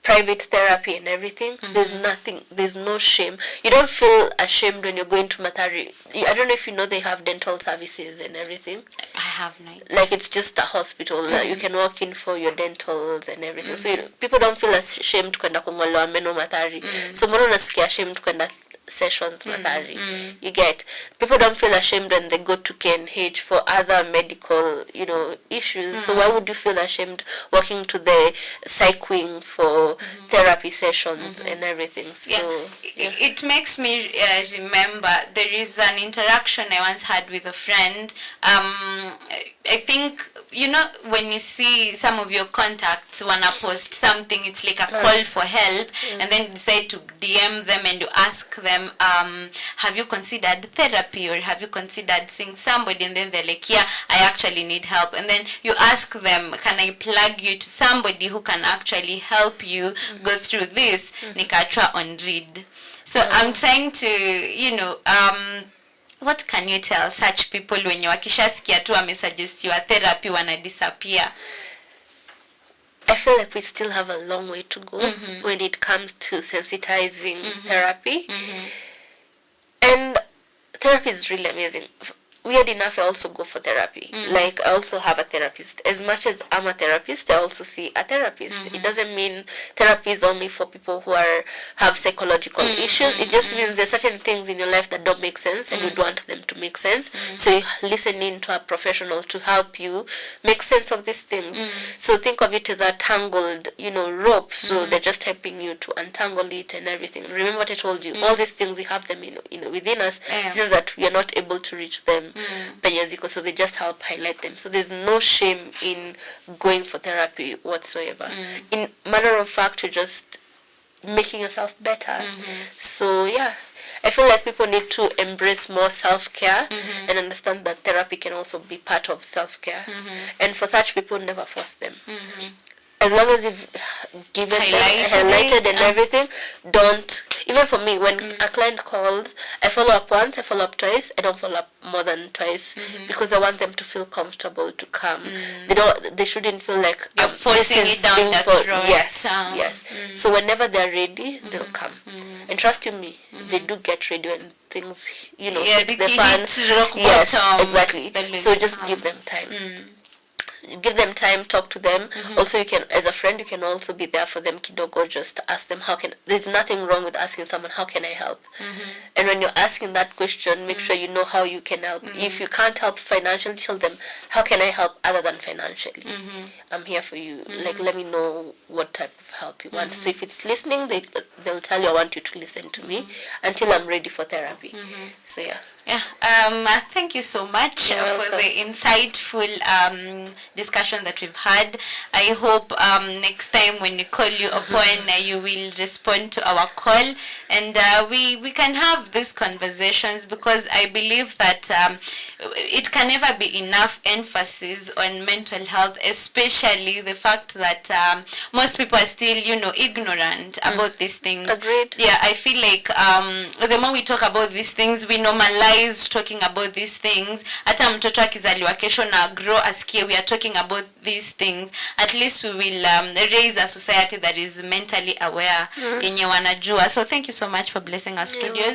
private therapy and everything, there's no shame. You don't feel ashamed when you're going to Mathari. I don't know if you know they have dental services and everything. I have no idea. Like it's just a hospital. You can walk in for your dentals and everything. So people don't feel ashamed kwenda kungolewa meno Mathari. So mbona unasikia ashamed kwenda sessions Mathari? You get, people don't feel ashamed when they go to KNH for other medical issues. So why would you feel ashamed walking to the psych wing for therapy sessions and everything? So it makes me remember there is an interaction I once had with a friend. I think when you see some of your contacts wanna post something, it's like a call for help, and then you decide to DM them and you ask them, have you considered therapy, or have you considered seeing somebody? And then they're like, yeah, I actually need help. And then you ask them, can I plug you to somebody who can actually help you go through this? Nikachwa on read. So I'm trying to what can you tell such people when you wakishasikia tu wamesuggestiwa therapy wana disappear? I feel like we still have a long way to go when it comes to sensitizing therapy. And therapy is really amazing. Weird enough, I also go for therapy. Like, I also have a therapist. As much as I'm a therapist, I also see a therapist. It doesn't mean therapy is only for people who have psychological issues. It just means there's certain things in your life that don't make sense and you don't want them to make sense. So you listen in to a professional to help you make sense of these things. So think of it as a tangled, rope. So they're just helping you to untangle it and everything. Remember what I told you. All these things, we have them within us. It's just that we are not able to reach them. So they just help highlight them. So there's no shame in going for therapy whatsoever. In matter of fact, you're just making yourself better. So yeah, I feel like people need to embrace more self-care and understand that therapy can also be part of self-care. And for such people, never force them. As long as you've given highlighted and everything, don't. Even for me, when a client calls, I follow up once, I follow up twice. I don't follow up more than twice because I want them to feel comfortable to come. They shouldn't feel like you're forcing it down their throat. Yes. So whenever they're ready, they'll come. And trust you me, they do get ready when things, hit the fan. Yes, exactly. So just give them time. Give them time, talk to them. Also, you can, as a friend, you can also be there for them kidogo. Just ask them, there's nothing wrong with asking someone, how can I help? And when you're asking that question, make sure you know how you can help. If you can't help financially, tell them, how can I help other than financially? I'm here for you. Like, let me know what type of help you want. So if it's listening, they'll tell you, I want you to listen to me until I'm ready for therapy. So yeah. Thank you so much for the insightful discussion that we've had. I hope next time when we call you upon, you will respond to our call, and we can have these conversations, because I believe that it can never be enough emphasis on mental health, especially the fact that most people are still, ignorant about these things. Agreed. Yeah, I feel like the more we talk about these things, we normalize talking about these things. Hata mtoto akizaliwa kesho na grow asikie we are talking about these things, at least we will raise a society that is mentally aware yenye wanajua. So thank you so much for blessing our studios.